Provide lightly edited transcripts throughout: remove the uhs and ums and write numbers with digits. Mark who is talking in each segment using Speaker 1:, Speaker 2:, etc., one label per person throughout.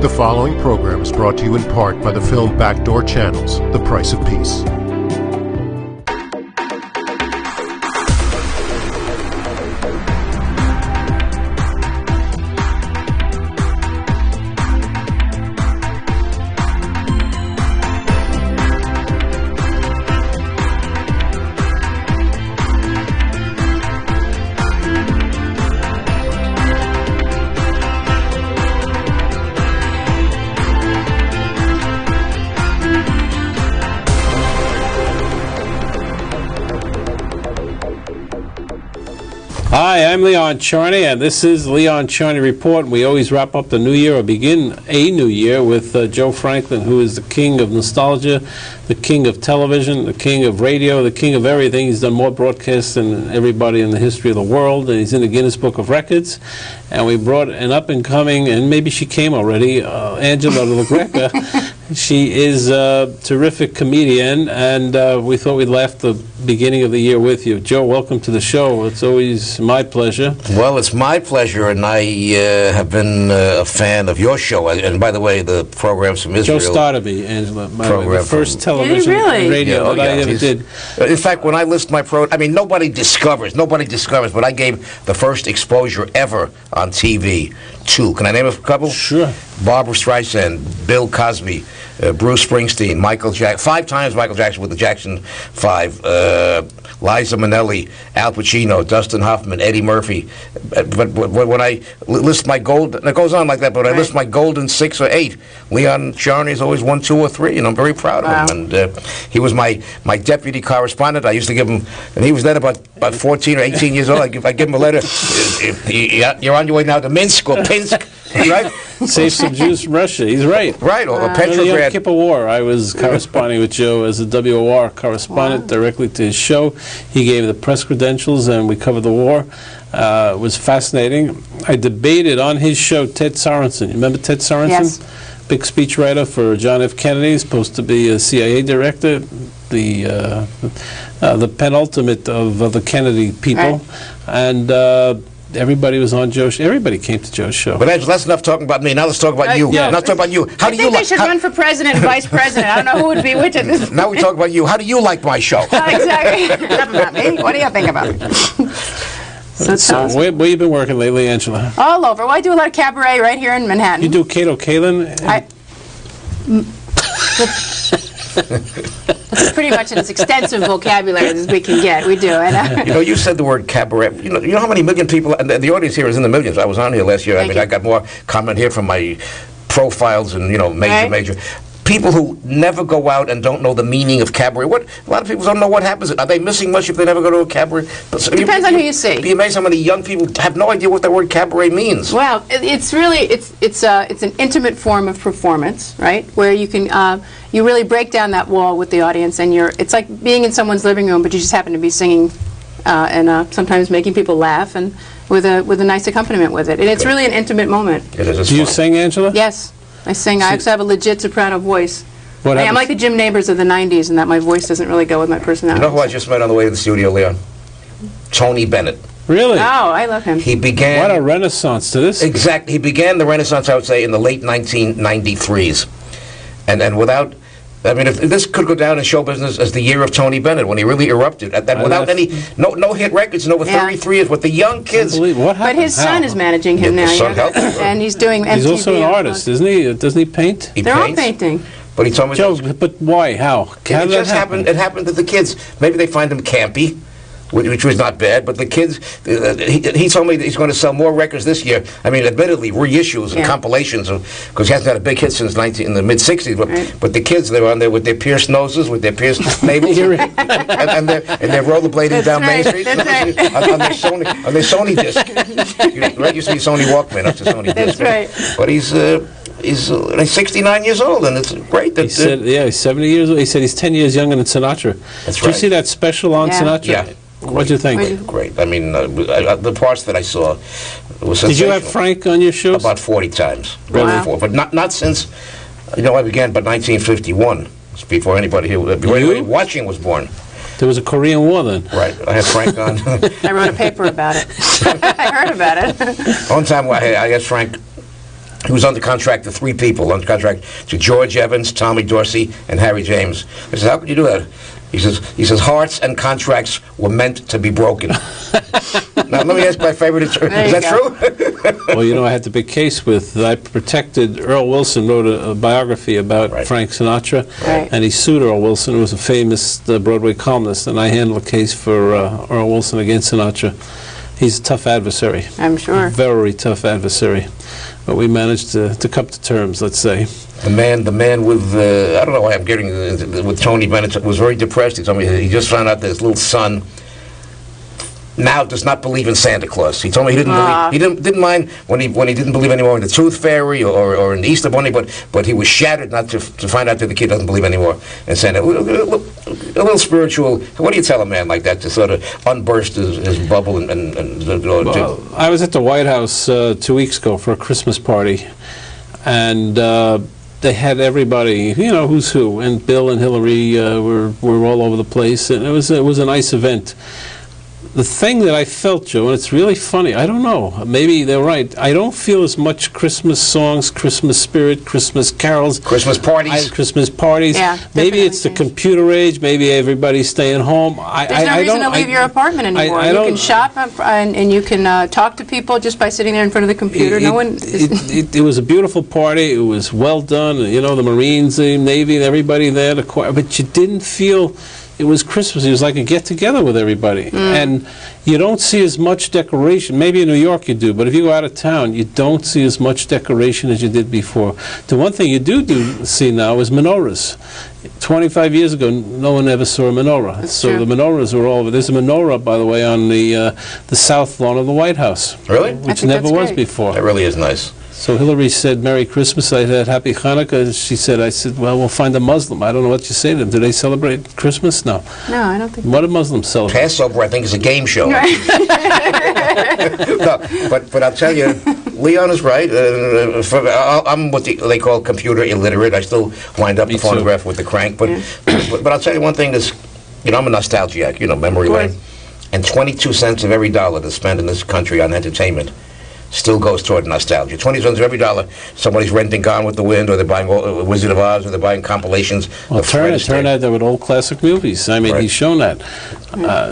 Speaker 1: The following program is brought to you in part by the film Backdoor Channels, The Price of Peace.
Speaker 2: Hi, I'm Leon Charney, and this is Leon Charney Report. We always wrap up the new year, or begin a new year, with Joe Franklin, who is the king of nostalgia, the king of television, the king of radio, the king of everything. He's done more broadcasts than everybody in the history of the world, and he's in the Guinness Book of Records. And we brought an up-and-coming, and maybe she came already, Angela LaGreca. She is a terrific comedian, and we thought we'd laugh the beginning of the year with you. Joe, welcome to the show. It's always my pleasure.
Speaker 3: Well, it's my pleasure, and I have been a fan of your show. And by the way, the programs from Israel.
Speaker 2: Joe started me, Angela. The first television and radio that I ever did.
Speaker 3: In fact, when I list my I mean, nobody discovers, but I gave the first exposure ever on TV to, can I name a couple?
Speaker 2: Sure.
Speaker 3: Barbara Streisand, Bill Cosby, Bruce Springsteen, Michael Jackson, 5 times Michael Jackson with the Jackson 5, Liza Minnelli, Al Pacino, Dustin Hoffman, Eddie Murphy. But when I list my gold, and it goes on like that, but I list my golden 6 or 8. Leon Charney is always 1, 2, or 3, and I'm very proud of him. And he was my deputy correspondent. I used to give him, and he was then about 14 or 18 years old. I give him a letter. You're on your way now to Minsk or Pinsk, right?
Speaker 2: Save some Jews from Russia. He's right.
Speaker 3: Right, or
Speaker 2: During
Speaker 3: Petrograd.
Speaker 2: the Yom Kippur War, I was corresponding with Joe as a WOR correspondent directly to his show. He gave the press credentials, and we covered the war. It was fascinating. I debated on his show Ted Sorensen. You remember Ted Sorensen?
Speaker 4: Yes.
Speaker 2: Big speechwriter for John F. Kennedy. He's supposed to be a CIA director, the penultimate of the Kennedy people.
Speaker 4: Right.
Speaker 2: And everybody was on Joe's show. Everybody came to Joe's show.
Speaker 3: But Angela, that's enough talking about me. Now let's talk about you.
Speaker 2: Yeah.
Speaker 3: Now let's talk about you. How do you
Speaker 4: they should run for president and vice president. I don't know who would be which at this point.
Speaker 3: Now we talk about you. How do you like my show?
Speaker 4: Exactly. Enough about me. What do you think about me?
Speaker 2: So where you been working lately, Angela?
Speaker 4: All over. Well, I do a lot of cabaret right here in Manhattan.
Speaker 2: You do Kato Kalin?
Speaker 4: That's pretty much as extensive vocabulary as we can get. We do. And,
Speaker 3: You know, you said the word cabaret. You know how many million people, and the audience here is in the millions. I was on here last year.
Speaker 4: Thank you.
Speaker 3: I got more comment here from my profiles and, major. People who never go out and don't know the meaning of cabaret. A lot of people don't know what happens. Are they missing much if they never go to a cabaret?
Speaker 4: Depends on who you see.
Speaker 3: Be amazed how many young people have no idea what the word cabaret means.
Speaker 4: well, it's really it's an intimate form of performance, right? Where you can you really break down that wall with the audience, and it's like being in someone's living room, but you just happen to be singing and sometimes making people laugh, and with a nice accompaniment with it. And it's really an intimate moment.
Speaker 3: It is.
Speaker 2: Do you sing, Angela?
Speaker 4: Yes. I sing. I actually have a legit soprano voice. I'm like the Jim Neighbors of the 90s in that my voice doesn't really go with my personality.
Speaker 3: You know who I just met on the way to the studio, Leon? Tony Bennett.
Speaker 2: Really?
Speaker 4: Oh, I love him.
Speaker 3: He began...
Speaker 2: What a renaissance to this.
Speaker 3: Exactly. He began the Renaissance, I would say, in the late 1993s. And without... I mean, if this could go down in show business as the year of Tony Bennett, when he really erupted, without any no hit records in over 33 years, with the young kids.
Speaker 2: What happened?
Speaker 4: But his son is managing him now.
Speaker 3: His son helped him.
Speaker 4: And he's doing MTV.
Speaker 2: He's also an artist, isn't he? Doesn't he paint?
Speaker 4: They're all painting.
Speaker 3: But he told me...
Speaker 2: Joe, but why? How?
Speaker 3: It just happened. It happened that the kids, maybe they find him campy, which was not bad, but the kids, he told me that he's going to sell more records this year. I mean, admittedly, reissues and compilations, because he hasn't had a big hit since in the mid-'60s, but the kids, they're on there with their pierced noses, with their pierced navels, and they're rollerblading down Main Street on their Sony disc. Right, used to be Sony Walkman, up to Sony disc.
Speaker 4: That's right.
Speaker 3: But he's 69 years old, and it's great that...
Speaker 2: He said, he's 70 years old. He said he's 10 years younger than Sinatra.
Speaker 3: That's
Speaker 2: Did you see that special on Sinatra?
Speaker 3: Yeah.
Speaker 2: What'd you think?
Speaker 3: Great. I mean, the parts that I saw was sensational.
Speaker 2: Did you have Frank on your shows?
Speaker 3: About 40 times.
Speaker 2: Really?
Speaker 3: But not since, I began about 1951. It's before anybody here, before anybody watching was born.
Speaker 2: There was a Korean War then.
Speaker 3: Right. I had Frank on.
Speaker 4: I wrote a paper about it. I heard about it.
Speaker 3: One time I asked Frank, He was under contract to 3 people, under contract to George Evans, Tommy Dorsey, and Harry James. I said, how could you do that? He says, hearts and contracts were meant to be broken. Now, let me ask my favorite attorney. Is that true?
Speaker 2: Well, you know, I had the big case with, I protected, Earl Wilson wrote a biography about Frank Sinatra, and he sued Earl Wilson, who was a famous Broadway columnist, and I handled a case for Earl Wilson against Sinatra. He's a tough adversary.
Speaker 4: I'm sure.
Speaker 2: Very tough adversary. But we managed to come to terms, let's say.
Speaker 3: The man with, I don't know why I'm getting, with Tony Bennett, was very depressed. He told me he just found out that his little son now does not believe in Santa Claus. He told me he didn't mind when he didn't believe anymore in the Tooth Fairy or in the Easter Bunny, but he was shattered not to find out that the kid doesn't believe anymore in Santa. A little spiritual. What do you tell a man like that to sort of unburst his bubble
Speaker 2: well, I was at the White House 2 weeks ago for a Christmas party, and they had everybody, you know, who's who, and Bill and Hillary were all over the place, and it was a nice event. The thing that I felt, Joe, and it's really funny, I don't know, maybe they're right, I don't feel as much Christmas songs, Christmas spirit, Christmas carols.
Speaker 3: Christmas parties.
Speaker 2: Christmas parties.
Speaker 4: Yeah,
Speaker 2: maybe it's the computer age, maybe everybody's staying home.
Speaker 4: There's no reason to leave your apartment anymore. You can shop and you can talk to people just by sitting there in front of the computer.
Speaker 2: It was a beautiful party. It was well done. You know, the Marines, the Navy, everybody there, the choir, but you didn't feel it was Christmas. It was like a get-together with everybody. And you don't see as much decoration. Maybe in New York you do, but if you go out of town, you don't see as much decoration as you did before. The one thing you do see now is menorahs. 25 years ago, no one ever saw a menorah.
Speaker 4: That's
Speaker 2: so
Speaker 4: true.
Speaker 2: the menorahs are all over. There's a menorah, by the way, on the south lawn of the White House.
Speaker 3: Really?
Speaker 2: Which never was before.
Speaker 3: That really is nice.
Speaker 2: So Hillary said, Merry Christmas. I said, Happy Hanukkah. I said, well, we'll find a Muslim. I don't know what you say to them. Do they celebrate Christmas? No.
Speaker 4: No, I don't think.
Speaker 2: What do Muslims celebrate?
Speaker 3: Passover, I think, is a game show. No, but I'll tell you, Leon is right. I'm what they call computer illiterate. I still wind up the phonograph with the crank. But I'll tell you one thing that's, you know, I'm a nostalgiac, you know, memory lane. And 22 cents of every dollar that's spent in this country on entertainment still goes toward nostalgia. 20 cents of every dollar, somebody's renting Gone with the Wind, or they're buying Wizard of Oz, or they're buying compilations.
Speaker 2: Well, turn out there with old classic movies. I mean, he's shown that.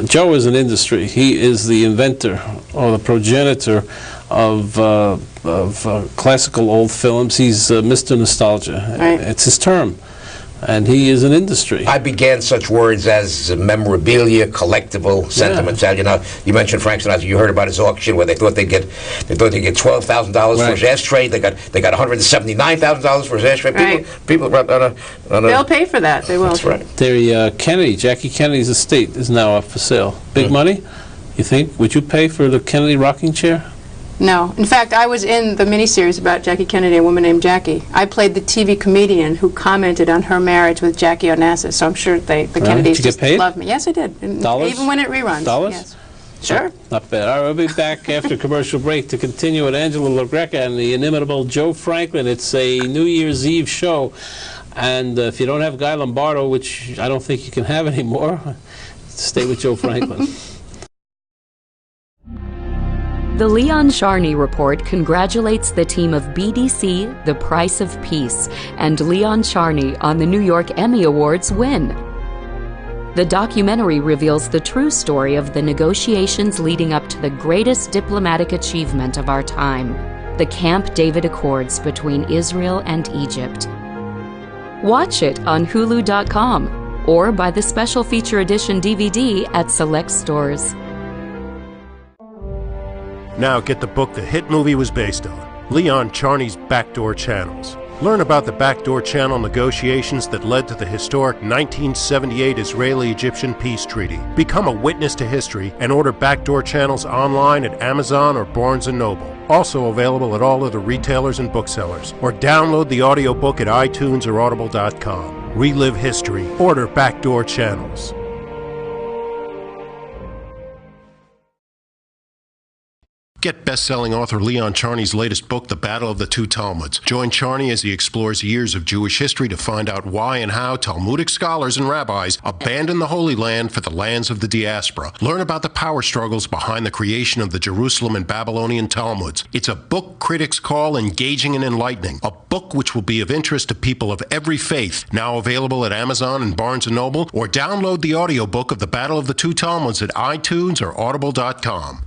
Speaker 2: Joe is an industry. He is the inventor or the progenitor of classical old films. He's Mr. Nostalgia. It's his term. And he is an industry. I began such words as memorabilia, collectible, sentimental. You know, you mentioned Frank Sinatra. You heard about his auction where they thought they'd get $12,000 for his ashtray. They got $179,000 for his ashtray. People
Speaker 4: they'll pay for that. They will.
Speaker 3: That's right.
Speaker 2: Jackie Kennedy's estate is now up for sale. Big money. You think? Would you pay for the Kennedy rocking chair?
Speaker 4: No. In fact, I was in the miniseries about Jackie Kennedy, a woman named Jackie. I played the TV comedian who commented on her marriage with Jackie Onassis, so I'm sure the Kennedys
Speaker 2: Did you get paid?
Speaker 4: love me. Yes, I did.
Speaker 2: Dollars?
Speaker 4: Even when it reruns.
Speaker 2: Dollars?
Speaker 4: Yes. Sure.
Speaker 2: Not bad. All right, we'll be back after commercial break to continue with Angela LaGreca and the inimitable Joe Franklin. It's a New Year's Eve show, and if you don't have Guy Lombardo, which I don't think you can have anymore, stay with Joe Franklin.
Speaker 5: The Leon Charney Report congratulates the team of BDC, The Price of Peace, and Leon Charney on the New York Emmy Awards win. The documentary reveals the true story of the negotiations leading up to the greatest diplomatic achievement of our time, the Camp David Accords between Israel and Egypt. Watch it on Hulu.com or buy the special feature edition DVD at select stores.
Speaker 1: Now get the book the hit movie was based on, Leon Charney's Backdoor Channels. Learn about the backdoor channel negotiations that led to the historic 1978 Israeli-Egyptian peace treaty. Become a witness to history and order Backdoor Channels online at Amazon or Barnes & Noble. Also available at all other retailers and booksellers. Or download the audiobook at iTunes or audible.com. Relive history. Order Backdoor Channels. Get best-selling author Leon Charney's latest book, The Battle of the Two Talmuds. Join Charney as he explores years of Jewish history to find out why and how Talmudic scholars and rabbis abandoned the Holy Land for the lands of the diaspora. Learn about the power struggles behind the creation of the Jerusalem and Babylonian Talmuds. It's a book critics call engaging and enlightening. A book which will be of interest to people of every faith. Now available at Amazon and Barnes & Noble, or download the audiobook of The Battle of the Two Talmuds at iTunes or audible.com.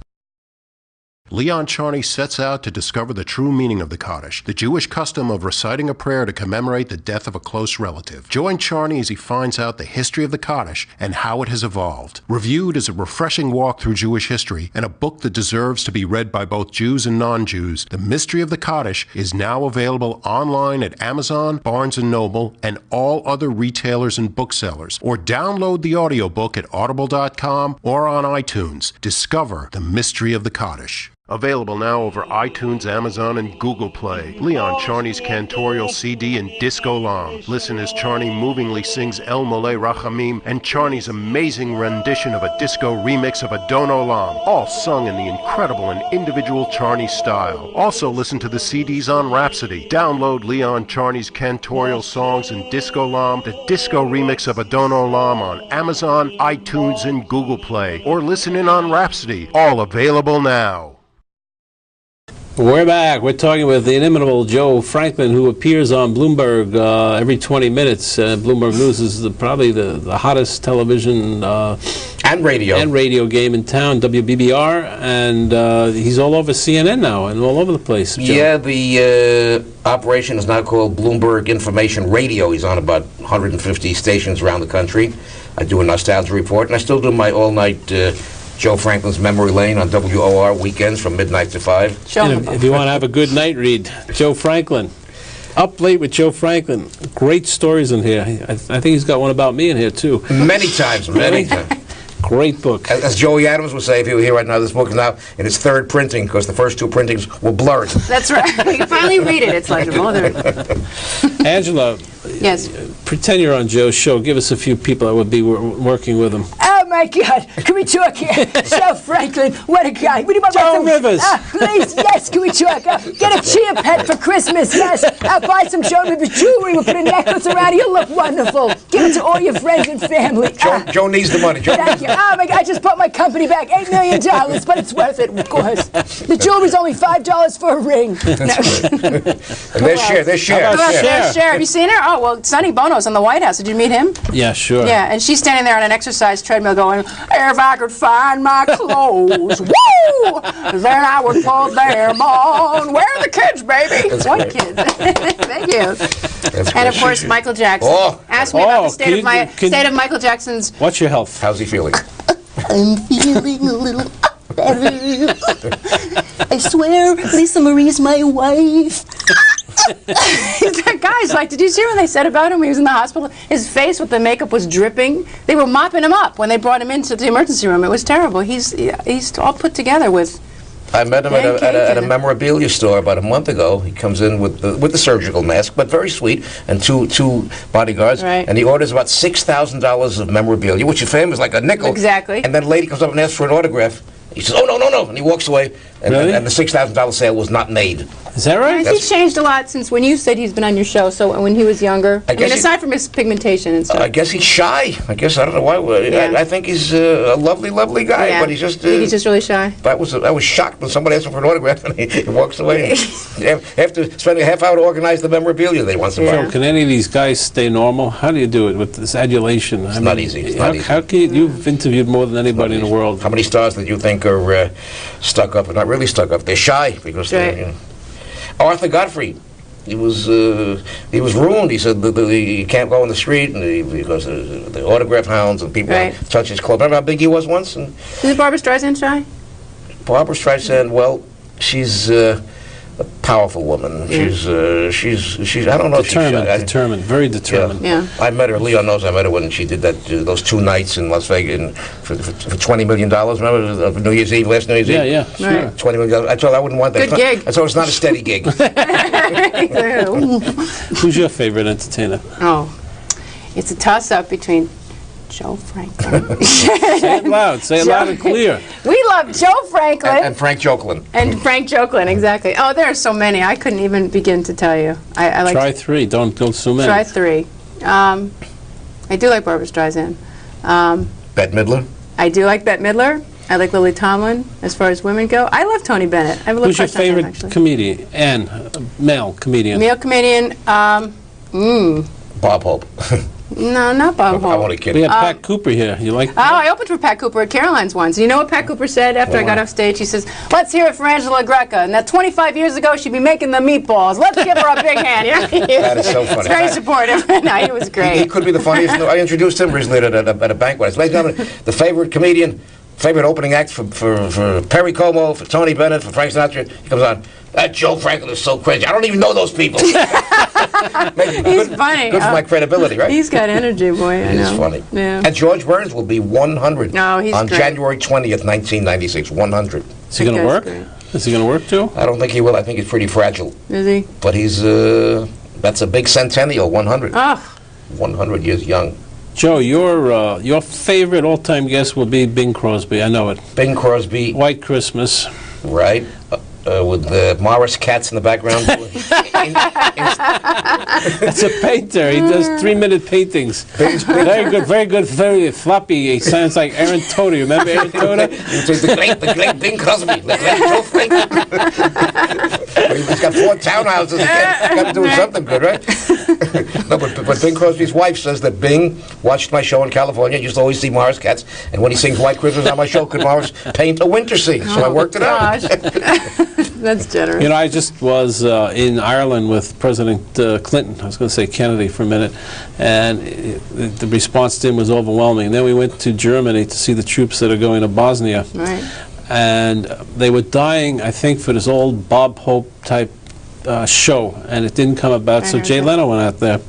Speaker 1: Leon Charney sets out to discover the true meaning of the Kaddish, the Jewish custom of reciting a prayer to commemorate the death of a close relative. Join Charney as he finds out the history of the Kaddish and how it has evolved. Reviewed as a refreshing walk through Jewish history and a book that deserves to be read by both Jews and non-Jews, The Mystery of the Kaddish is now available online at Amazon, Barnes & Noble, and all other retailers and booksellers. Or download the audiobook at audible.com or on iTunes. Discover the mystery of the Kaddish. Available now over iTunes, Amazon, and Google Play. Leon Charney's cantorial CD and Disco Lam. Listen as Charney movingly sings El Mole Rachamim and Charney's amazing rendition of a disco remix of Adon Olam, all sung in the incredible and individual Charney style. Also listen to the CDs on Rhapsody. Download Leon Charney's cantorial songs and Disco Lam, the disco remix of Adon Olam on Amazon, iTunes, and Google Play. Or listen in on Rhapsody. All available now.
Speaker 2: We're back. We're talking with the inimitable Joe Franklin, who appears on Bloomberg every 20 minutes. Bloomberg News is probably the hottest television
Speaker 3: and radio
Speaker 2: game in town, WBBR, and he's all over CNN now and all over the place. Joe.
Speaker 3: Yeah, the operation is now called Bloomberg Information Radio. He's on about 150 stations around the country. I do a nostalgia report, and I still do my all-night Joe Franklin's Memory Lane on WOR weekends from midnight to 5.
Speaker 2: If you want to have a good night read, Joe Franklin. Up Late with Joe Franklin. Great stories in here. I think he's got one about me in here, too.
Speaker 3: Many times.
Speaker 2: Great book.
Speaker 3: As Joey Adams would say, if you were here right now, this book is now in its third printing because the first two printings were blurred.
Speaker 4: That's right. You can finally read it. It's legible.
Speaker 2: Angela,
Speaker 4: yes.
Speaker 2: Pretend you're on Joe's show. Give us a few people that would be working with him.
Speaker 6: Oh my God! Can we talk here? Joe Franklin, what a guy! What do you want?
Speaker 2: Joan Rivers.
Speaker 6: Please, yes. Can we talk? Get a chia pet for Christmas. Yes. Buy some Joan Rivers jewelry. We'll put a necklace around you. You'll look wonderful. Give it to all your friends and family.
Speaker 3: Joe needs the money.
Speaker 6: Thank you. Oh my God! I just bought my company back $8 million, but it's worth it, of course. The jewelry's only $5 for a ring.
Speaker 3: There's Cher.
Speaker 4: Have you seen her? Oh well, Sonny Bono's in the White House. Did you meet him?
Speaker 2: Yeah, sure.
Speaker 4: Yeah, and she's standing there on an exercise treadmill going, "If I could find my clothes, woo! Then I would put them on. Where are the kids, baby?
Speaker 3: That's
Speaker 4: What
Speaker 3: great.
Speaker 4: kids? Thank you."
Speaker 3: That's
Speaker 4: And of
Speaker 3: great.
Speaker 4: course, Michael Jackson.
Speaker 3: Oh.
Speaker 4: Ask me about the
Speaker 2: can
Speaker 4: state of Michael Jackson's.
Speaker 2: What's your health?
Speaker 3: How's he feeling?
Speaker 7: I'm feeling a little better. I swear, Lisa Marie's my wife.
Speaker 4: Guys, like, did you see when they said about him when he was in the hospital? His face with the makeup was dripping. They were mopping him up when they brought him into the emergency room. It was terrible. He's all put together with.
Speaker 3: I met him at a memorabilia store about a month ago. He comes in with the surgical mask, but very sweet, and two bodyguards.
Speaker 4: Right.
Speaker 3: And he orders about $6,000 of memorabilia, which you fame is like a nickel.
Speaker 4: Exactly.
Speaker 3: And then a lady comes up and asks for an autograph. He says, "Oh, no," and he walks away. And,
Speaker 2: Really?
Speaker 3: and the $6,000 sale was not made.
Speaker 2: Is that right?
Speaker 4: He's changed a lot since when you said he's been on your show. So when he was younger, I mean,
Speaker 3: guess
Speaker 4: aside from his pigmentation and stuff.
Speaker 3: I guess he's shy. I don't know why.
Speaker 4: Yeah.
Speaker 3: I think he's a lovely, lovely guy,
Speaker 4: Yeah.
Speaker 3: but he's just.
Speaker 4: You think he's just really shy.
Speaker 3: I was shocked when somebody asked him for an autograph and he walks away. After spending a half hour to organize the memorabilia they want to buy.
Speaker 2: Joe, can any of these guys stay normal? How do you do it with this adulation?
Speaker 3: It's not easy. It's not easy.
Speaker 2: How can you've interviewed more than anybody in the world.
Speaker 3: How many stars that you think are stuck up and not really stuck up? They're shy because
Speaker 4: Right.
Speaker 3: they're. Arthur Godfrey, he was ruined. He said he can't go on the street because the autograph hounds and people
Speaker 4: Right.
Speaker 3: touch his clothes. Remember how big he was once? And
Speaker 4: Is Barbara Streisand shy?
Speaker 3: Barbara Streisand, well, she's a powerful woman. She's I don't know if she's shy.
Speaker 2: Determined, very determined.
Speaker 4: Yeah.
Speaker 3: I met her. Leon knows I met her when she did those 2 nights in Las Vegas for $20 million. Remember New Year's Eve, last New Year's Eve?
Speaker 2: Yeah, sure.
Speaker 4: Right.
Speaker 3: $20 million. I told her I wouldn't want that.
Speaker 4: Good gig.
Speaker 3: I told her it's not a steady gig.
Speaker 2: Who's your favorite entertainer?
Speaker 4: Oh, it's a toss-up between Joe Franklin.
Speaker 2: Say it loud. Say it loud and clear.
Speaker 4: We love Joe Franklin.
Speaker 3: And Frank Joklin.
Speaker 4: And Frank Joklin, exactly. Oh, there are so many. I couldn't even begin to tell you. I like
Speaker 2: Try 3. Don't go so many.
Speaker 4: Try 3. I do like Barbra Streisand.
Speaker 3: Bette Midler.
Speaker 4: I do like Bette Midler. I like Lily Tomlin. As far as women go, I love Tony Bennett. I have a little
Speaker 2: Who's your
Speaker 4: crush on him,
Speaker 2: favorite
Speaker 4: actually.
Speaker 2: comedian and male comedian?
Speaker 4: Male comedian.
Speaker 3: Bob Hope.
Speaker 4: No, not Bob
Speaker 3: I'm
Speaker 4: Hope.
Speaker 3: only
Speaker 2: We
Speaker 3: kidding.
Speaker 2: have Pat Cooper here. You like
Speaker 4: Oh, I opened for Pat Cooper at Caroline's once. You know what Pat Cooper said after I got off stage? He says, "Let's hear it for Angela Greca. And that 25 years ago, she'd be making the meatballs. Let's give her a big hand."
Speaker 3: That is so funny.
Speaker 4: He's very supportive. No, he was
Speaker 3: He
Speaker 4: great.
Speaker 3: could be the funniest. I introduced him recently at a banquet. I said, "Ladies and gentlemen, the favorite comedian, favorite opening act for Perry Como, for Tony Bennett, for Frank Sinatra." He comes on. That Joe Franklin is so crazy. I don't even know those people.
Speaker 4: He's funny.
Speaker 3: Good for my credibility, right?
Speaker 4: He's got energy, boy. I
Speaker 3: It
Speaker 4: know.
Speaker 3: is funny.
Speaker 4: Yeah.
Speaker 3: And George Burns will be 100
Speaker 4: No, he's
Speaker 3: on
Speaker 4: great.
Speaker 3: January 20th, 1996. 100.
Speaker 2: Is he going to
Speaker 4: That
Speaker 2: work?
Speaker 4: guy's great.
Speaker 2: Is he going to work too?
Speaker 3: I don't think he will. I think he's pretty fragile.
Speaker 4: Is he?
Speaker 3: But he's, that's a big centennial, 100.
Speaker 4: Oh,
Speaker 3: 100 years young.
Speaker 2: Joe, your favorite all-time guest will be Bing Crosby. I know it.
Speaker 3: Bing Crosby,
Speaker 2: White Christmas.
Speaker 3: right? With the Morris cats in the background.
Speaker 2: That's a painter. He does 3-minute paintings. Very good, very floppy. He sounds like Aaron Toda. You remember Aaron Toda?
Speaker 3: the great Bing Crosby. The great Joe Franklin. He's got 4 townhouses. He's got to do something good, right? No, but Bing Crosby's wife says that Bing watched my show in California. Used to always see Morris cats. And when he sings White Christmas on my show, could Morris paint a winter scene? So I worked it out.
Speaker 4: gosh. That's generous.
Speaker 2: You know, I just was in Ireland with President Clinton. I was going to say Kennedy for a minute, and the response to him was overwhelming. And then we went to Germany to see the troops that are going to Bosnia,
Speaker 4: Right.
Speaker 2: and they were dying, I think, for this old Bob Hope type show, and it didn't come about.
Speaker 4: I
Speaker 2: So
Speaker 4: heard
Speaker 2: Jay
Speaker 4: that.
Speaker 2: Leno went out there,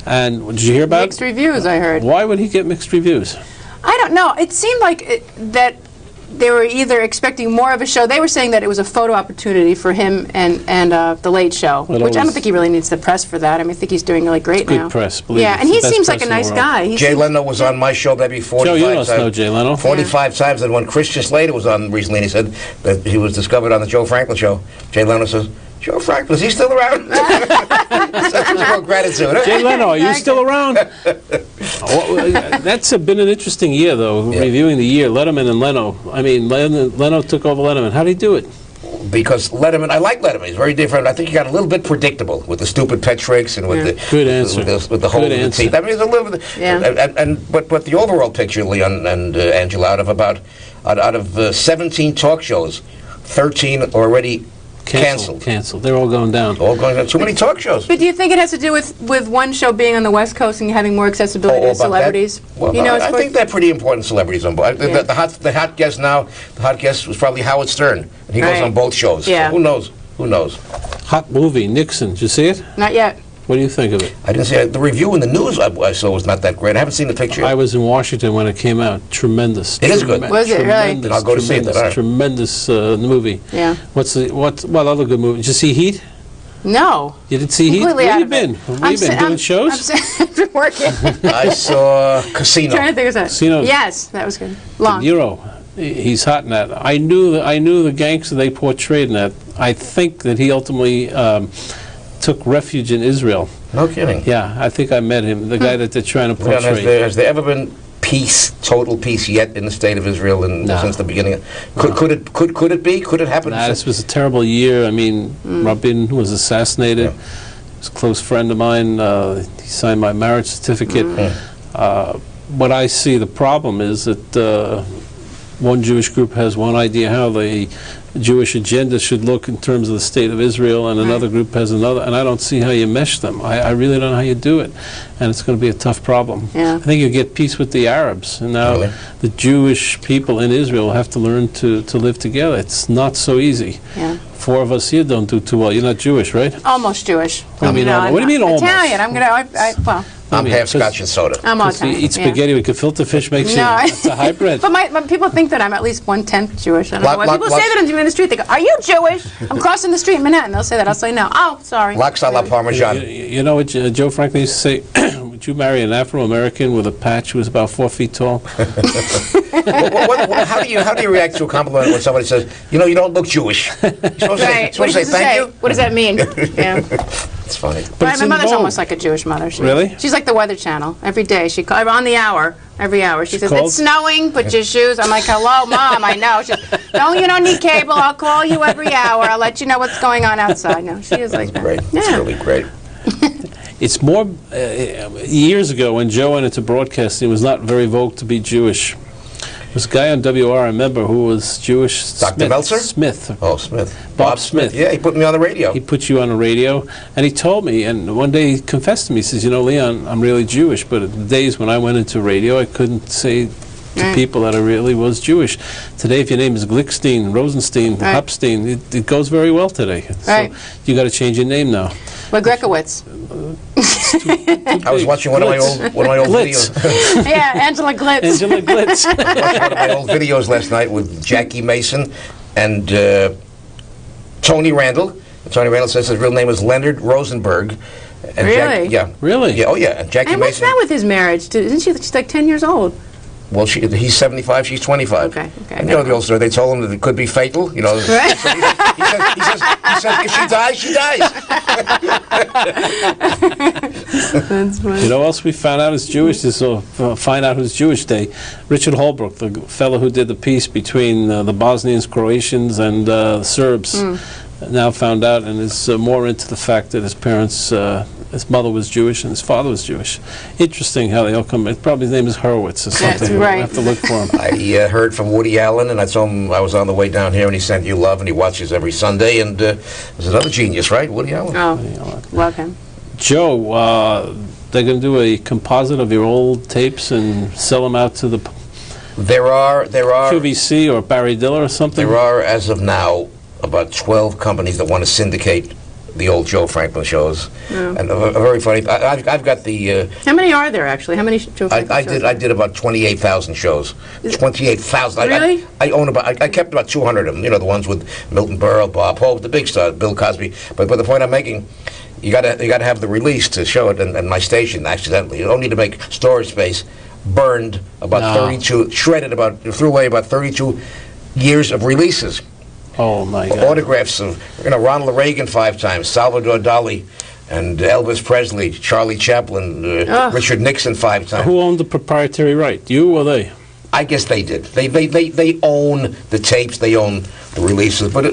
Speaker 2: and did you hear about
Speaker 4: Mixed reviews, I heard.
Speaker 2: Why would he get mixed reviews?
Speaker 4: I don't know. It seemed like that they were either expecting more of a show. They were saying that it was a photo opportunity for him and The Late Show,
Speaker 2: Well,
Speaker 4: which I don't
Speaker 2: always-
Speaker 4: think he really needs the press for that. I mean, I think he's doing really great
Speaker 2: Good
Speaker 4: now.
Speaker 2: press, believe
Speaker 4: Yeah,
Speaker 2: me.
Speaker 4: and
Speaker 2: It's
Speaker 4: he
Speaker 2: the best
Speaker 4: seems like a
Speaker 2: press in the
Speaker 4: nice
Speaker 2: world.
Speaker 4: guy. He
Speaker 3: Jay
Speaker 4: seems-
Speaker 3: Leno was on my show maybe 45
Speaker 2: Joe, you
Speaker 3: times.
Speaker 2: must know Jay Leno.
Speaker 3: 45 times, and when Christian Slater was on recently, and he said that he was discovered on the Joe Franklin show, Jay Leno says, "Joe Franklin, is he still around?" Such a gratitude. Huh?
Speaker 2: Jay Leno, are you still around? That's been an interesting year, though, reviewing the year. Letterman and Leno. I mean, Leno took over Letterman. How did he do it?
Speaker 3: Because Letterman, I like Letterman. He's very different. I think he got a little bit predictable with the stupid pet tricks and with the
Speaker 2: Good answer.
Speaker 3: with the hole
Speaker 2: Good
Speaker 3: in the
Speaker 2: answer.
Speaker 3: teeth. I mean, it's a little bit.
Speaker 4: Yeah.
Speaker 3: But the overall picture, Leon and Angela, out of 17 talk shows, 13 already canceled.
Speaker 2: Canceled. They're all going down.
Speaker 3: All going on. Too many talk shows.
Speaker 4: But do you think it has to do with one show being on the West Coast and having more accessibility to
Speaker 3: about that?
Speaker 4: celebrities?
Speaker 3: Well,
Speaker 4: you know,
Speaker 3: I think they're pretty important celebrities on board.
Speaker 4: Yeah.
Speaker 3: The hot guest now, the hot guest was probably Howard Stern. And he goes
Speaker 4: Right.
Speaker 3: on both shows.
Speaker 4: Yeah.
Speaker 3: So who knows? Who knows?
Speaker 2: Hot movie, Nixon. Did you see it?
Speaker 4: Not yet.
Speaker 2: What do you think of it?
Speaker 3: I didn't see it. The review in the news I saw was not that great. I haven't seen the picture.
Speaker 2: I was in Washington when it came out. Tremendous.
Speaker 3: It is good.
Speaker 4: Was it really?
Speaker 2: Tremendous,
Speaker 3: I'll go to see it then, all right.
Speaker 2: Tremendous movie.
Speaker 4: Yeah.
Speaker 2: What other good movie? Did you see Heat?
Speaker 4: No.
Speaker 2: You didn't see Heat?
Speaker 4: Completely
Speaker 2: Where
Speaker 4: out
Speaker 2: you
Speaker 4: of it.
Speaker 2: been? Where you been? Doing shows?
Speaker 4: I've been working.
Speaker 3: I saw Casino.
Speaker 4: Trying to think of that.
Speaker 2: Casino.
Speaker 4: Yes, that was good. Long.
Speaker 2: De Niro. He's hot in that. I knew the gangster they portrayed in that. I think that he ultimately took refuge in Israel.
Speaker 3: No kidding.
Speaker 2: Yeah, I think I met him. The guy that they're trying to
Speaker 3: Leon,
Speaker 2: portray.
Speaker 3: has there ever been peace, total peace yet in the state of Israel
Speaker 2: No.
Speaker 3: since the beginning? Could it be? Could it happen?
Speaker 2: Nah, this was a terrible year. I mean, Rabin was assassinated.
Speaker 3: Yeah.
Speaker 2: He was a close friend of mine. He signed my marriage certificate. What I see the problem is that one Jewish group has one idea how the Jewish agenda should look in terms of the state of Israel, and another group has another, and I don't see how you mesh them. I really don't know how you do it, and it's going to be a tough problem.
Speaker 4: Yeah.
Speaker 2: I think you get peace with the Arabs, and now
Speaker 3: Really?
Speaker 2: the Jewish people in Israel have to learn to live together. It's not so easy.
Speaker 4: Yeah.
Speaker 2: 4 of us here don't do too well. You're not Jewish, right?
Speaker 4: Almost Jewish.
Speaker 2: do you mean almost? What do you mean almost?
Speaker 4: Italian. I'm gonna. Well,
Speaker 3: I'm
Speaker 2: mean,
Speaker 3: half Scotch and soda.
Speaker 4: I'm all
Speaker 2: Because you
Speaker 4: Italian.
Speaker 2: eat spaghetti with gefilte fish makes you,
Speaker 4: No.
Speaker 2: it's a hybrid.
Speaker 4: But my people think that I'm at least 1/10 Jewish. I don't know why.
Speaker 3: Lock-
Speaker 4: People
Speaker 3: lock-
Speaker 4: say that in the street. They go, "Are you Jewish?" I'm crossing the street in Manhattan. They'll say that. I'll say no. Oh, sorry.
Speaker 3: Lax a la Parmesan.
Speaker 2: You know what Joe Franklin used to say? you marry an Afro-American with a patch who was about 4 feet tall?
Speaker 3: How do you react to a compliment when somebody says, you don't look Jewish? You're supposed
Speaker 4: Right.
Speaker 3: to say thank you?
Speaker 4: What does that mean? Yeah.
Speaker 3: It's funny.
Speaker 2: But it's
Speaker 4: My
Speaker 2: in
Speaker 4: mother's
Speaker 2: vogue.
Speaker 4: almost like a Jewish mother.
Speaker 2: Really?
Speaker 4: She's like the Weather Channel. Every day she on the hour. Every hour she says,
Speaker 2: calls?
Speaker 4: "It's snowing. Put your shoes." I'm like, "Hello, Mom. I know." She says, "No, you don't need cable. I'll call you every hour. I'll let you know what's going on outside." No, she is like that.
Speaker 3: Great.
Speaker 4: Yeah.
Speaker 3: It's really great.
Speaker 2: It's more years ago when Joe went into broadcasting, it was not very vogue to be Jewish. This guy on WR, I remember, who was Jewish.
Speaker 3: Dr. Meltzer?
Speaker 2: Smith.
Speaker 3: Oh, Smith.
Speaker 2: Bob Smith.
Speaker 3: Yeah, he put me on the radio.
Speaker 2: He put you on the radio, and he told me, and one day he confessed to me, he says, Leon, I'm really Jewish, but the days when I went into radio, I couldn't say to people that I really was Jewish. Today, if your name is Glickstein, Rosenstein, Hopstein, it goes very well today.
Speaker 4: Right.
Speaker 2: So you got to change your name now.
Speaker 4: Well, Grekowitz.
Speaker 3: I was watching one of my old
Speaker 2: Glitz.
Speaker 3: videos.
Speaker 4: Yeah, Angela Glitz.
Speaker 2: Angela Glitz.
Speaker 3: I watched one of my old videos last night with Jackie Mason and Tony Randall. Tony Randall says his real name is Leonard Rosenberg. And
Speaker 4: Really?
Speaker 3: yeah.
Speaker 2: Really?
Speaker 3: Yeah. Oh, yeah. And Jackie
Speaker 4: And what's
Speaker 3: Mason.
Speaker 4: that with his marriage? Isn't she? She's like 10 years old.
Speaker 3: Well, he's 75, she's 25.
Speaker 4: Okay,
Speaker 3: And the old story, they told him that it could be fatal.
Speaker 4: Right.
Speaker 3: So he says, if she dies, she dies.
Speaker 4: That's funny.
Speaker 2: You know what else we found out is Jewish? This will find out who's Jewish Day. Richard Holbrook, the fellow who did the piece between the Bosnians, Croatians, and the Serbs, now found out and is more into the fact that his parents, his mother was Jewish and his father was Jewish. Interesting how they all come. Probably his name is Horowitz or something.
Speaker 4: That's right.
Speaker 2: We'll have to look for him.
Speaker 3: I heard from Woody Allen, and I told him I was on the way down here, and he sent you love, and he watches every Sunday, and there's another genius, right? Woody Allen.
Speaker 4: Oh, love him.
Speaker 2: Joe, they're going to do a composite of your old tapes and sell them out to the
Speaker 3: There are
Speaker 2: QVC or Barry Diller or something?
Speaker 3: There are, as of now, about 12 companies that want to syndicate the old Joe Franklin shows. And a very funny. I've got the.
Speaker 4: How many are there actually? How many Joe Franklin shows?
Speaker 3: I did about 28,000 shows. 28,000.
Speaker 4: Really?
Speaker 3: I own about. I kept about 200 of them. The ones with Milton Berle, Bob Hope, the big stars, Bill Cosby. But the point I'm making, you got to have the release to show it. And my station accidentally. You don't need to make storage space. Burned about 32, shredded about, threw away about 32 years of releases.
Speaker 2: Oh my God!
Speaker 3: Autographs of Ronald Reagan 5 times, Salvador Dali, and Elvis Presley, Charlie Chaplin, Richard Nixon 5 times.
Speaker 2: Who owned the proprietary right? You or they?
Speaker 3: I guess they did. They own the tapes. They own the releases. But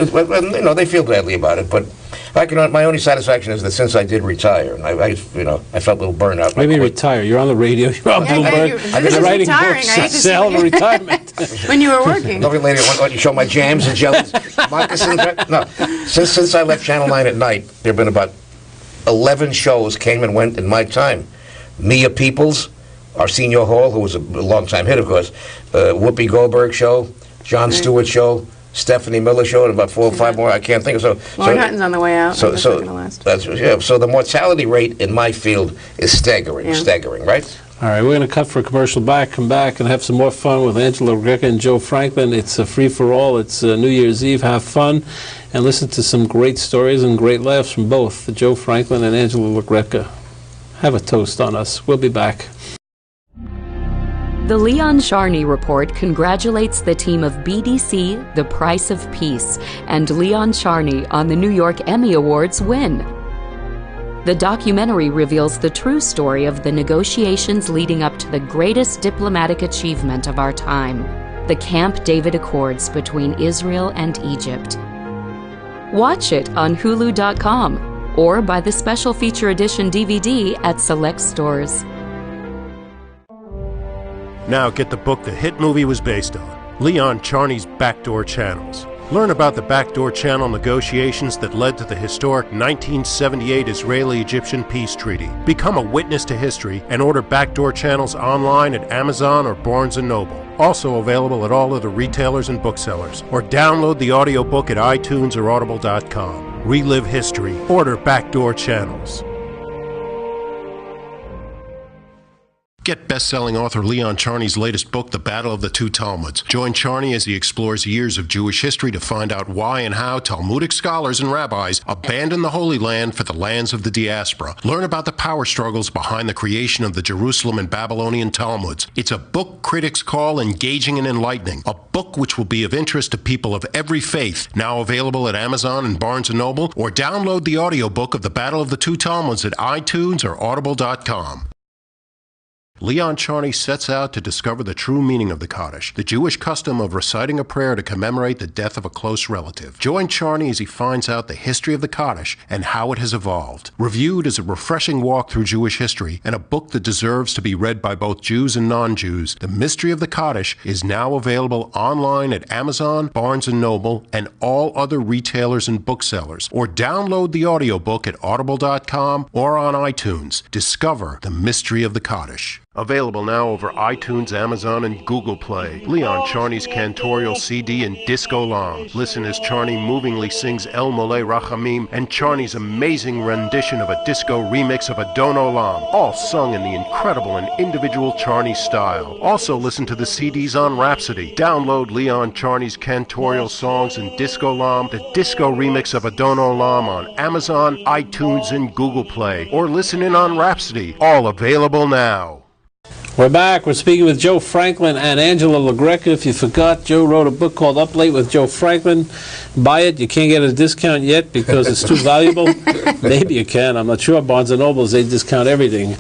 Speaker 3: they feel badly about it. But my only satisfaction is that since I did retire, and I felt a little burned out.
Speaker 2: Maybe retire. You're on the radio. You're on Bloomberg.
Speaker 4: You're
Speaker 2: writing
Speaker 4: retiring.
Speaker 2: books.
Speaker 4: I hate to
Speaker 2: It's a hell of a retirement.
Speaker 4: When you were working.
Speaker 3: Lovely lady, why don't you show my jams and jellies, moccasins? No, since I left Channel 9 at night, there have been about 11 shows came and went in my time. Mia Peoples, Arsenio Hall, who was a long-time hit, of course, Whoopi Goldberg show, Jon Stewart show, Stephanie Miller show, and about 4 or 5 more. I can't think of.
Speaker 4: Lauren Hutton's on the way out.
Speaker 3: So
Speaker 4: That's
Speaker 3: so the mortality rate in my field is staggering, right?
Speaker 2: All right, we're going to cut for a commercial come back and have some more fun with Angela Greca and Joe Franklin. It's a free-for-all. It's New Year's Eve. Have fun and listen to some great stories and great laughs from both Joe Franklin and Angela Greca. Have a toast on us. We'll be back.
Speaker 5: The Leon Charney Report congratulates the team of BDC, The Price of Peace, and Leon Charney on the New York Emmy Awards win. The documentary reveals the true story of the negotiations leading up to the greatest diplomatic achievement of our time, the Camp David Accords between Israel and Egypt. Watch it on Hulu.com or buy the special feature edition DVD at select stores.
Speaker 1: Now get the book the hit movie was based on, Leon Charney's Backdoor Channels. Learn about the Backdoor Channel negotiations that led to the historic 1978 Israeli-Egyptian peace treaty. Become a witness to history and order Backdoor Channels online at Amazon or Barnes & Noble. Also available at all other retailers and booksellers. Or download the audiobook at iTunes or audible.com. Relive history. Order Backdoor Channels. Get best-selling author Leon Charney's latest book, The Battle of the Two Talmuds. Join Charney as he explores years of Jewish history to find out why and how Talmudic scholars and rabbis abandoned the Holy Land for the lands of the diaspora. Learn about the power struggles behind the creation of the Jerusalem and Babylonian Talmuds. It's a book critics call engaging and enlightening. A book which will be of interest to people of every faith. Now available at Amazon and Barnes & Noble, or download the audiobook of The Battle of the Two Talmuds at iTunes or audible.com. Leon Charney sets out to discover the true meaning of the Kaddish, the Jewish custom of reciting a prayer to commemorate the death of a close relative. Join Charney as he finds out the history of the Kaddish and how it has evolved. Reviewed as a refreshing walk through Jewish history and a book that deserves to be read by both Jews and non-Jews, The Mystery of the Kaddish is now available online at Amazon, Barnes & Noble, and all other retailers and booksellers. Or download the audiobook at audible.com or on iTunes. Discover the mystery of the Kaddish. Available now over iTunes, Amazon, and Google Play. Leon Charney's cantorial CD and Disco Lam. Listen as Charney movingly sings El Moleh Rachamim and Charney's amazing rendition of a disco remix of Adon Olam, all sung in the incredible and individual Charney style. Also listen to the CDs on Rhapsody. Download Leon Charney's cantorial songs and Disco Lam, the disco remix of Adon Olam on Amazon, iTunes, and Google Play. Or listen in on Rhapsody. All available now.
Speaker 2: We're back. We're speaking with Joe Franklin and Angela LaGreca. If you forgot, Joe wrote a book called Up Late with Joe Franklin. Buy it. You can't get a discount yet because it's too valuable. Maybe you can. I'm not sure. Barnes & Noble, they discount everything.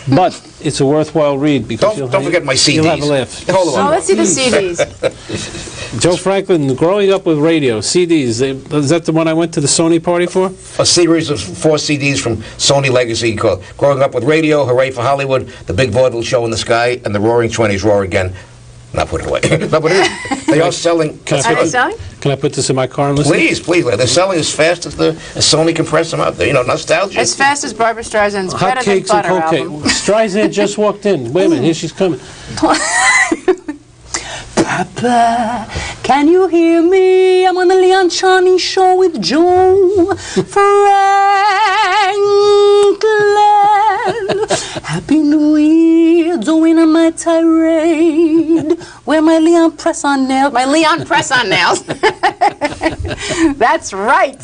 Speaker 2: But it's a worthwhile read because
Speaker 3: don't forget my CDs.
Speaker 2: You'll have a laugh.
Speaker 3: Hold on.
Speaker 4: Oh, let's see the CDs.
Speaker 2: Joe Franklin, Growing Up with Radio, CDs. Is that the one I went to the Sony party for?
Speaker 3: A series of 4 CDs from Sony Legacy called Growing Up with Radio, Hooray for Hollywood, The Big Vaudeville Show in the Sky, and The Roaring Twenties Roar Again. Not put it away. No, but they are selling.
Speaker 2: Can I put this in my car and listen?
Speaker 3: Please, please. They're selling as fast as Sony can press them out there. You know, nostalgia.
Speaker 4: As fast as Barbara Streisand's Better Than
Speaker 2: Hotcakes and
Speaker 4: Butter
Speaker 2: cocaine.
Speaker 4: album.
Speaker 2: Streisand just walked in. Wait a minute, here she's coming.
Speaker 7: Papa, can you hear me? I'm on the Leon Charney Show with Joe Franklin. Happy New Year, doing on my tirade. Where my Leon press-on nails?
Speaker 4: My Leon press-on nails. That's right.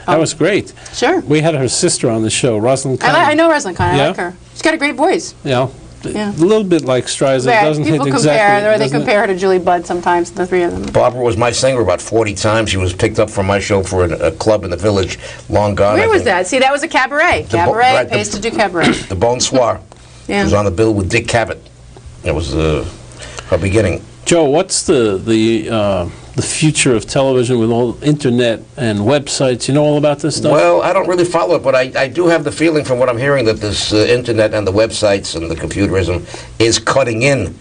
Speaker 2: That was great.
Speaker 4: Sure.
Speaker 2: We had her sister on the show, Rosalind Kahn.
Speaker 4: I know Rosalind Kahn. I
Speaker 2: Yeah?
Speaker 4: like her. She's got a great voice.
Speaker 2: Yeah.
Speaker 4: Yeah.
Speaker 2: A little bit like Streisand.
Speaker 4: Yeah,
Speaker 2: Doesn't
Speaker 4: people
Speaker 2: hit
Speaker 4: compare,
Speaker 2: exactly.
Speaker 4: or they
Speaker 2: doesn't it?
Speaker 4: compare her to Julie Budd sometimes, the three of them.
Speaker 3: Barbara was my singer about 40 times. She was picked up from my show for a club in the village, long gone.
Speaker 4: Where was that? See, that was a cabaret. Cabaret
Speaker 3: right,
Speaker 4: pays to do cabaret.
Speaker 3: The Bonsoir.
Speaker 4: Yeah.
Speaker 3: She was on the bill with Dick Cavett. It was her beginning.
Speaker 2: Joe, what's the future of television with all internet and websites? You know all about this stuff?
Speaker 3: Well, I don't really follow it, but I do have the feeling from what I'm hearing that this internet and the websites and the computerism is cutting in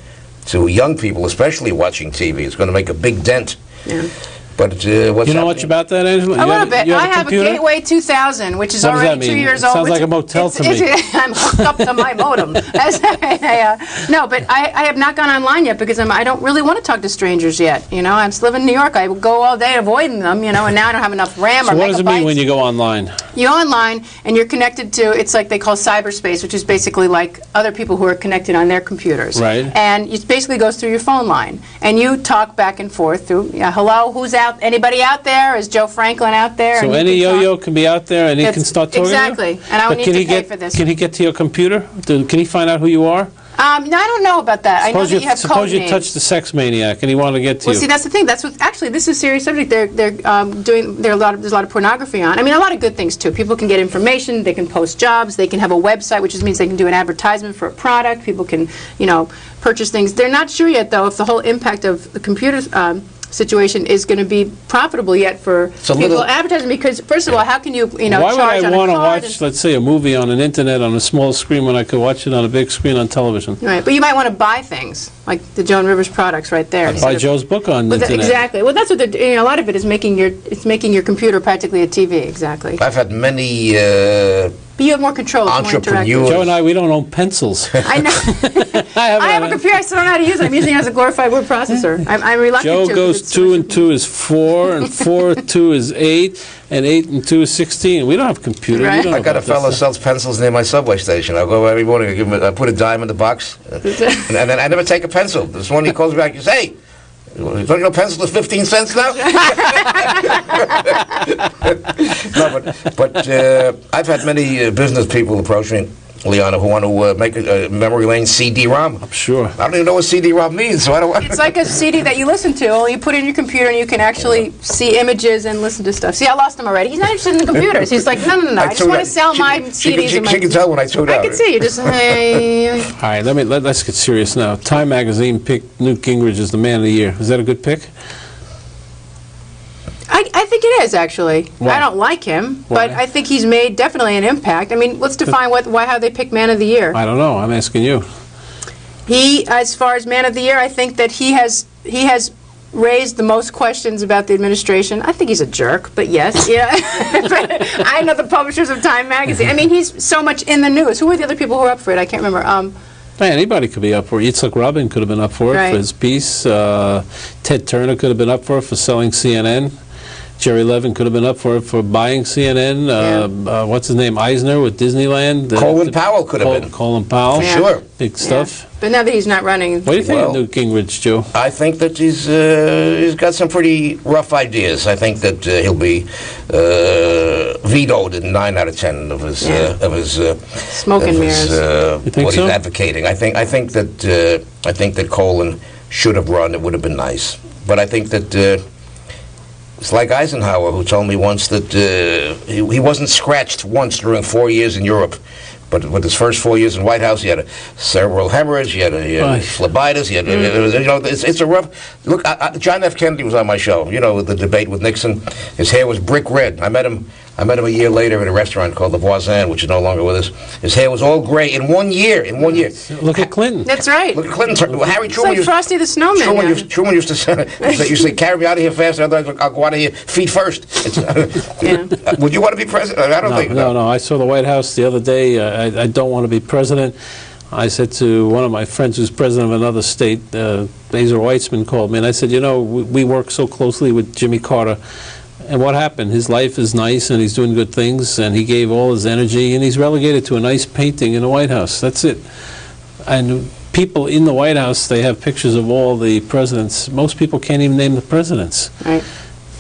Speaker 3: to young people, especially watching TV. It's going to make a big dent.
Speaker 4: Yeah.
Speaker 3: But what's
Speaker 2: you know
Speaker 3: happening?
Speaker 2: much about that, Angela?
Speaker 4: A little bit. I have a
Speaker 2: computer?
Speaker 4: Gateway 2000, which is
Speaker 2: What does
Speaker 4: already
Speaker 2: that
Speaker 4: 2
Speaker 2: mean?
Speaker 4: years
Speaker 2: It
Speaker 4: old.
Speaker 2: sounds like a motel to me.
Speaker 4: I'm hooked up to my modem. No, but I have not gone online yet because I don't really want to talk to strangers yet. You know, I'm still living in New York. I go all day avoiding them, you know, and now I don't have enough RAM or
Speaker 2: So what does it mean
Speaker 4: megabytes.
Speaker 2: when you go online?
Speaker 4: You go online and you're connected to, it's like they call cyberspace, which is basically like other people who are connected on their computers.
Speaker 2: Right.
Speaker 4: And it basically goes through your phone line. And you talk back and forth through, hello, who's out? Anybody out there? Is Joe Franklin out there?
Speaker 2: So
Speaker 4: And you
Speaker 2: any
Speaker 4: can talk.
Speaker 2: yo-yo can be out there and he can start talking
Speaker 4: Exactly.
Speaker 2: to you?
Speaker 4: And I would
Speaker 2: But
Speaker 4: need to
Speaker 2: he
Speaker 4: pay
Speaker 2: get,
Speaker 4: for this.
Speaker 2: Can he get to your computer? Can he find out who you are?
Speaker 4: No, I don't know about that. I know that you have code
Speaker 2: Suppose you
Speaker 4: names.
Speaker 2: touch the sex maniac and he wanted to get to
Speaker 4: Well,
Speaker 2: you.
Speaker 4: see, that's the thing. That's what actually. This is a serious subject. There's a lot of pornography on. I mean, a lot of good things too. People can get information. They can post jobs. They can have a website, which means they can do an advertisement for a product. People can, purchase things. They're not sure yet, though, if the whole impact of the computer situation is going to be profitable yet for people advertising. Because first of all, how can you,
Speaker 2: Why
Speaker 4: charge
Speaker 2: would
Speaker 4: on
Speaker 2: I
Speaker 4: a
Speaker 2: want to
Speaker 4: card
Speaker 2: watch, let's say, a movie on an internet on a small screen when I could watch it on a big screen on television?
Speaker 4: Right, but you might want to buy things like the Joan Rivers products right there.
Speaker 2: Buy Joe's book on the internet.
Speaker 4: Exactly. Well, that's what they're doing. A lot of it is making your computer practically a TV. Exactly.
Speaker 3: I've had many
Speaker 4: But you have more control. It's more
Speaker 3: Entrepreneur.
Speaker 4: interactive.
Speaker 2: Joe and I, we don't own pencils.
Speaker 4: I know. I have a computer. I still don't know how to use it. I'm using it as a glorified word processor. I'm reluctant
Speaker 2: Joe
Speaker 4: to.
Speaker 2: goes 2 and 2 is 4, and 4 and 2 is 8, and 8 and 2 is 16. We don't have a computer.
Speaker 4: Right.
Speaker 2: We don't
Speaker 3: I
Speaker 2: know
Speaker 3: got a
Speaker 2: about this
Speaker 3: fellow
Speaker 2: stuff.
Speaker 3: sells pencils near my subway station. I'll go every morning. I put a dime in the box, and then I never take a pencil. This one he calls me back. He says, "Hey, you don't get a pencil for 15 cents now?" No, but I've had many business people approach me, Leon, who want to make a memory lane CD-ROM.
Speaker 2: I'm sure.
Speaker 3: I don't even know what CD-ROM means, so I don't.
Speaker 4: It's like a CD that you listen to. Only you put it in your computer and you can actually see images and listen to stuff. See, I lost him already. He's not interested in the computers. He's like, no. I just want to sell my CDs.
Speaker 3: She can tell when I tuned out.
Speaker 4: I can see you just.
Speaker 2: All right, let's get serious now. Time magazine picked Newt Gingrich as the man of the year. Is that a good pick?
Speaker 4: I think it is, actually.
Speaker 2: Why?
Speaker 4: I don't like him,
Speaker 2: Why?
Speaker 4: but I think he's made definitely an impact. I mean, let's define how they pick Man of the Year.
Speaker 2: I don't know. I'm asking you.
Speaker 4: He, as far as Man of the Year, I think that he has raised the most questions about the administration. I think he's a jerk, but yes, yeah. But I know the publishers of Time magazine. I mean, he's so much in the news. Who were the other people who were up for it? I can't remember.
Speaker 2: Hey, anybody could be up for it. Yitzhak Rabin could have been up for it
Speaker 4: Right.
Speaker 2: for his piece. Ted Turner could have been up for it for selling CNN. Jerry Levin could have been up for it for buying CNN. What's his name? Eisner with Disneyland.
Speaker 3: Colin Powell could have been.
Speaker 2: Colin Powell.
Speaker 4: Yeah.
Speaker 3: Sure.
Speaker 2: Big stuff.
Speaker 4: Yeah. But now that he's not running,
Speaker 2: What do you think
Speaker 3: Well-
Speaker 2: of Newt Gingrich, Joe?
Speaker 3: I think that he's got some pretty rough ideas. I think that he'll be vetoed in 9 out of 10 of his
Speaker 4: smoke and mirrors.
Speaker 2: You think
Speaker 3: what
Speaker 2: so?
Speaker 3: he's advocating. I think that Colin should have run. It would have been nice. But I think that it's like Eisenhower, who told me once that he wasn't scratched once during 4 years in Europe. But with his first 4 years in White House, he had a cerebral hemorrhage, he had phlebitis, he had, it's a rough, look, John F. Kennedy was on my show, you know, the debate with Nixon. His hair was brick red. I met him a year later at a restaurant called the Voisin, which is no longer with us. His hair was all gray in 1 year,
Speaker 2: Look at Clinton.
Speaker 4: That's right.
Speaker 3: Look at Clinton. Harry
Speaker 4: It's
Speaker 3: Truman
Speaker 4: like
Speaker 3: used,
Speaker 4: Frosty the Snowman.
Speaker 3: Truman
Speaker 4: now.
Speaker 3: used to say, carry me out of here fast, otherwise I'll go out of here feet first. Would you want to be president? I don't think.
Speaker 2: No. I saw the White House the other day. I don't want to be president. I said to one of my friends who's president of another state, Azer Weitzman called me, and I said, you know, we work so closely with Jimmy Carter. And what happened? His life is nice, and he's doing good things, and he gave all his energy, and he's relegated to a nice painting in the White House. That's it. And people in the White House, they have pictures of all the presidents. Most people can't even name the presidents.
Speaker 4: Right.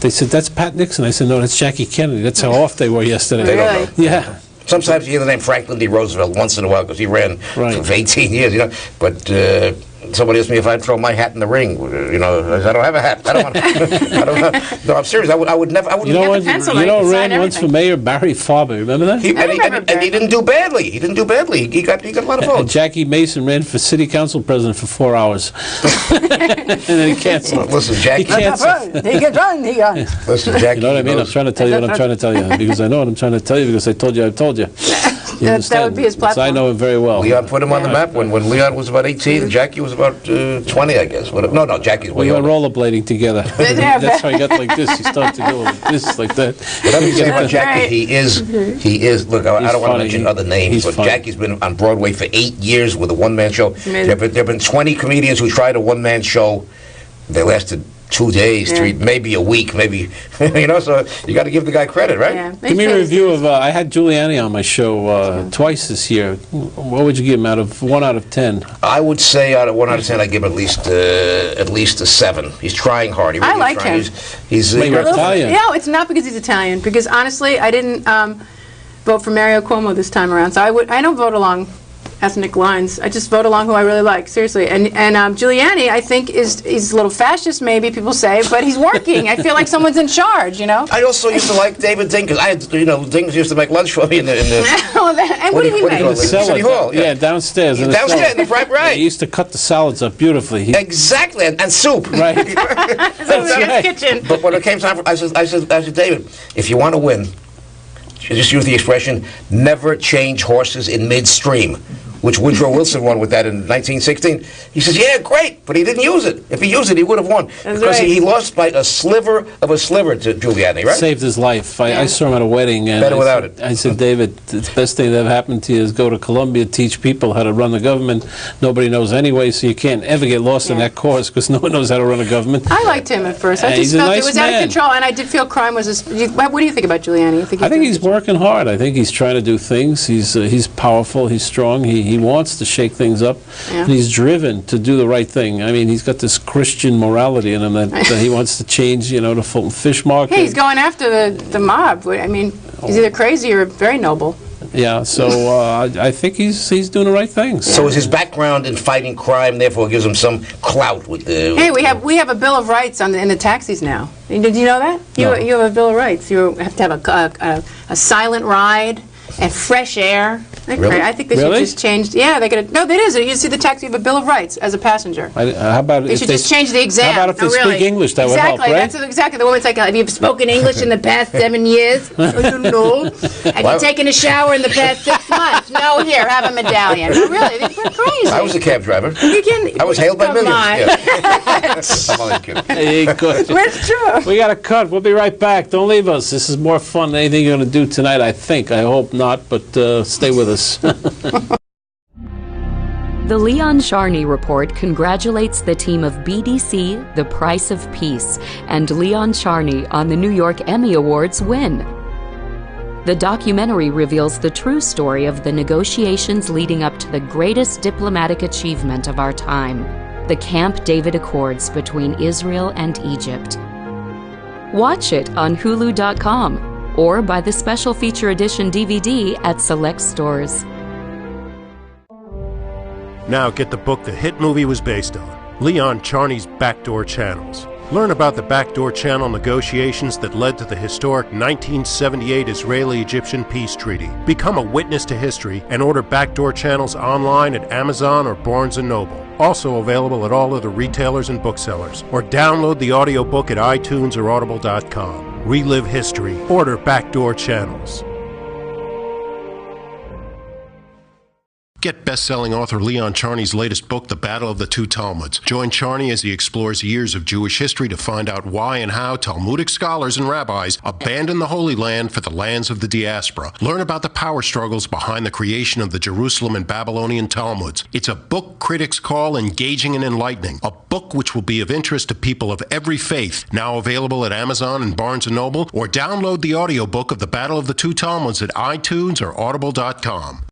Speaker 2: They said, that's Pat Nixon. I said, no, that's Jackie Kennedy. That's how off they were yesterday.
Speaker 3: They don't know.
Speaker 2: Yeah.
Speaker 3: Sometimes you hear the name Franklin D. Roosevelt once in a while because he ran for 18 years, you know. But somebody asked me if I'd throw my hat in the ring. You know, I don't have a hat. I don't want. I don't know. No, I'm serious. I would never. I wouldn't.
Speaker 2: You know what?
Speaker 4: pencil,
Speaker 2: You
Speaker 4: like,
Speaker 2: know,
Speaker 4: sign
Speaker 2: ran once for
Speaker 4: everything.
Speaker 2: mayor, Barry Farber. Remember that?
Speaker 3: And he didn't do badly. He didn't do badly. He got a lot of
Speaker 2: And
Speaker 3: votes.
Speaker 2: Jackie Mason ran for city council president for 4 hours. And then he canceled.
Speaker 3: Listen, Jackie.
Speaker 2: He canceled.
Speaker 6: He can run. He can.
Speaker 3: Listen, Jackie.
Speaker 2: You know what I mean? I'm trying to tell you what I'm trying to tell you. Because I know what I'm trying to tell you because I told you I told you. You
Speaker 4: That would be his
Speaker 2: understand? So
Speaker 4: platform.
Speaker 2: I know him very well.
Speaker 3: Leon put him on the map when Leon was about 18 and Jackie was about 20, I guess. No, Jackie's way
Speaker 2: We went
Speaker 3: older.
Speaker 2: rollerblading together.
Speaker 4: Yeah.
Speaker 2: That's how he got like this. He started to go like this, like that.
Speaker 3: But let me say about
Speaker 4: That's
Speaker 3: Jackie,
Speaker 4: right.
Speaker 3: he is. Look, I
Speaker 2: He's
Speaker 3: don't want to
Speaker 2: funny.
Speaker 3: mention other names,
Speaker 2: He's
Speaker 3: but
Speaker 2: funny.
Speaker 3: Jackie's been on Broadway for 8 years with a one-man show.
Speaker 4: Amazing.
Speaker 3: There have been 20 comedians who tried a one-man show. They lasted 2 days,
Speaker 4: Yeah.
Speaker 3: 3, maybe a week, maybe, you know, so you got to give the guy credit, right?
Speaker 4: Yeah.
Speaker 2: Give me a review of, I had Giuliani on my show twice this year. What would you give him out of 1 out of 10?
Speaker 3: I would say out of 1 out of 10, I give him at least a 7. He's trying hard. He really
Speaker 4: I like
Speaker 3: is trying.
Speaker 4: him.
Speaker 3: He's
Speaker 2: Wait, you're Italian.
Speaker 4: No, it's not because he's Italian. Because honestly, I didn't vote for Mario Cuomo this time around. So I don't vote along ethnic lines. I just vote along who I really like, seriously. And Giuliani, I think, he's a little fascist, maybe people say, but he's working. I feel like someone's in charge, you know.
Speaker 3: I also used to like David Dinkins. Dinkins used to make lunch for me in the
Speaker 4: And what did he
Speaker 3: what do you call
Speaker 4: make?
Speaker 3: it? City Hall, yeah.
Speaker 2: Yeah, downstairs. in the
Speaker 3: Downstairs,
Speaker 2: cellar.
Speaker 3: in the front, right.
Speaker 2: He used to cut the salads up beautifully.
Speaker 3: Exactly, and soup.
Speaker 2: Right.
Speaker 4: That's
Speaker 2: right.
Speaker 4: kitchen.
Speaker 3: But when it came time for, I said, David, if you want to win, just use the expression, never change horses in midstream. which Woodrow Wilson won with that in 1916. He says, yeah, great, but he didn't use it. If he used it, he would have won.
Speaker 4: That's
Speaker 3: because
Speaker 4: right.
Speaker 3: he lost by a sliver to Giuliani, right?
Speaker 2: Saved his life. I saw him at a wedding. And
Speaker 3: Better without it.
Speaker 2: I said, David, the best thing that ever happened to you is go to Columbia, teach people how to run the government. Nobody knows anyway, so you can't ever get lost in that course because no one knows how to run a government.
Speaker 4: I liked him at first. I
Speaker 2: He's
Speaker 4: just
Speaker 2: a
Speaker 4: felt
Speaker 2: nice
Speaker 4: it was out
Speaker 2: man.
Speaker 4: of control, and I did feel crime was. What do you think about Giuliani?
Speaker 2: I think he's working hard. I think he's trying to do things. He's powerful. He's strong. He wants to shake things up, and he's driven to do the right thing. I mean, he's got this Christian morality in him that he wants to change. You know, the Fulton Fish Market.
Speaker 4: Hey, he's going after the mob. I mean, he's either crazy or very noble.
Speaker 2: Yeah, so I think he's doing the right things.
Speaker 3: So is his background in fighting crime, therefore, gives him some clout with the...
Speaker 4: Hey, we have a Bill of Rights in the taxis now. Did you know that?
Speaker 2: No.
Speaker 4: You have a Bill of Rights. You have to have a silent ride and fresh air.
Speaker 3: Really?
Speaker 4: I think they should just change. Yeah, they got. No, that is. You see the taxi, you have a Bill of Rights as a passenger.
Speaker 2: How about
Speaker 4: They should just change the exam.
Speaker 2: How about if they speak English? That would help, right?
Speaker 4: That's exactly. The woman's like, have you spoken English in the past 7 years? I don't know. Have you taken a shower in the past 6 months? No, here, have a medallion. No, really, they're crazy.
Speaker 3: I was a cab driver.
Speaker 4: You can,
Speaker 3: I was hailed by
Speaker 4: come
Speaker 3: millions.
Speaker 4: on.
Speaker 3: Yeah. I'm only kidding.
Speaker 2: Hey, good.
Speaker 4: It's true.
Speaker 2: We got to cut. We'll be right back. Don't leave us. This is more fun than anything you're going to do tonight, I think. I hope not, but stay with us.
Speaker 5: The Leon Charney Report congratulates the team of BDC, The Price of Peace, and Leon Charney on the New York Emmy Awards win. The documentary reveals the true story of the negotiations leading up to the greatest diplomatic achievement of our time, the Camp David Accords between Israel and Egypt. Watch it on Hulu.com or buy the special feature edition DVD at select stores.
Speaker 1: Now get the book the hit movie was based on, Leon Charney's Backdoor Channels. Learn about the backdoor channel negotiations that led to the historic 1978 Israeli-Egyptian peace treaty. Become a witness to history and order Backdoor Channels online at Amazon or Barnes & Noble. Also available at all other retailers and booksellers. Or download the audiobook at iTunes or Audible.com. Relive history. Order Backdoor Channels. Get best-selling author Leon Charney's latest book, The Battle of the Two Talmuds. Join Charney as he explores years of Jewish history to find out why and how Talmudic scholars and rabbis abandoned the Holy Land for the lands of the diaspora. Learn about the power struggles behind the creation of the Jerusalem and Babylonian Talmuds. It's a book critics call engaging and enlightening. A book which will be of interest to people of every faith. Now available at Amazon and Barnes & Noble, or download the audiobook of The Battle of the Two Talmuds at iTunes or Audible.com.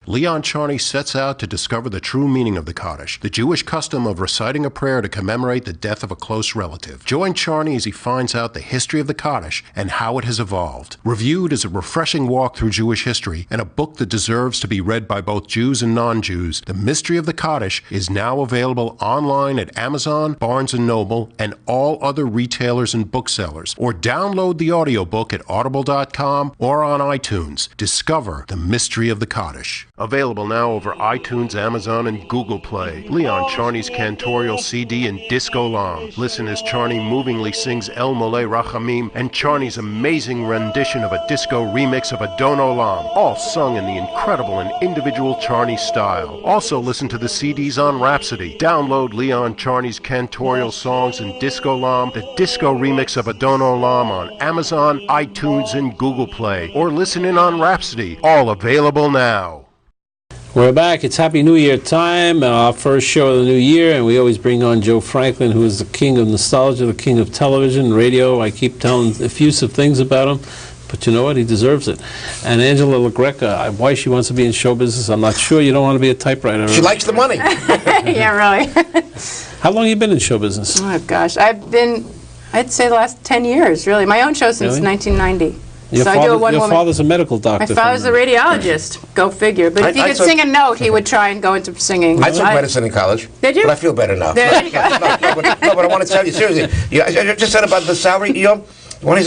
Speaker 1: Leon Charney sets out to discover the true meaning of the Kaddish, the Jewish custom of reciting a prayer to commemorate the death of a close relative. Join Charney as he finds out the history of the Kaddish and how it has evolved. Reviewed as a refreshing walk through Jewish history and a book that deserves to be read by both Jews and non-Jews, The Mystery of the Kaddish is now available online at Amazon, Barnes & Noble, and all other retailers and booksellers. Or download the audiobook at Audible.com or on iTunes. Discover The Mystery of the Kaddish. Available now over iTunes, Amazon, and Google Play. Leon Charney's cantorial CD and Disco Lam. Listen as Charney movingly sings El Mole Rachamim and Charney's amazing rendition of a disco remix of Adon Olam, all sung in the incredible and individual Charney style. Also listen to the CDs on Rhapsody. Download Leon Charney's cantorial songs and Disco Lam, the disco remix of Adon Olam on Amazon, iTunes, and Google Play. Or listen in on Rhapsody. All available now.
Speaker 2: We're back. It's Happy New Year time, our first show of the new year, and we always bring on Joe Franklin, who is the king of nostalgia, the king of television, radio. I keep telling effusive things about him, but you know what? He deserves it. And Angela LaGreca, why she wants to be in show business, I'm not sure. You don't want to be a typewriter.
Speaker 3: She likes the money.
Speaker 4: Yeah, really.
Speaker 2: How long have you been in show business?
Speaker 4: Oh, gosh. I'd say the last 10 years, really. My own show since 1990.
Speaker 2: Your father's a medical doctor.
Speaker 4: My father's a radiologist. Go figure. But if he could sing a note, he would try and go into singing.
Speaker 3: I took medicine in college.
Speaker 4: Did you?
Speaker 3: But I feel better now.
Speaker 4: There you go.
Speaker 3: But I want to tell you, seriously, I just said about the salary, when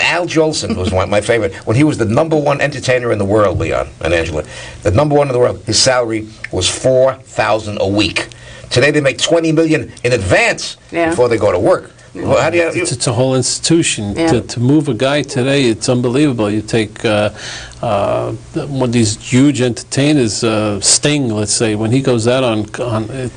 Speaker 3: Al Jolson was my favorite, when he was the #1 entertainer in the world, Leon and Angela, the #1 in the world, his salary was $4,000 a week. Today they make $20 million in advance before they go to work. Well, how do you?
Speaker 2: It's a whole institution.
Speaker 4: Yeah.
Speaker 2: To move a guy today, it's unbelievable. You take one of these huge entertainers, Sting, let's say, when he goes out on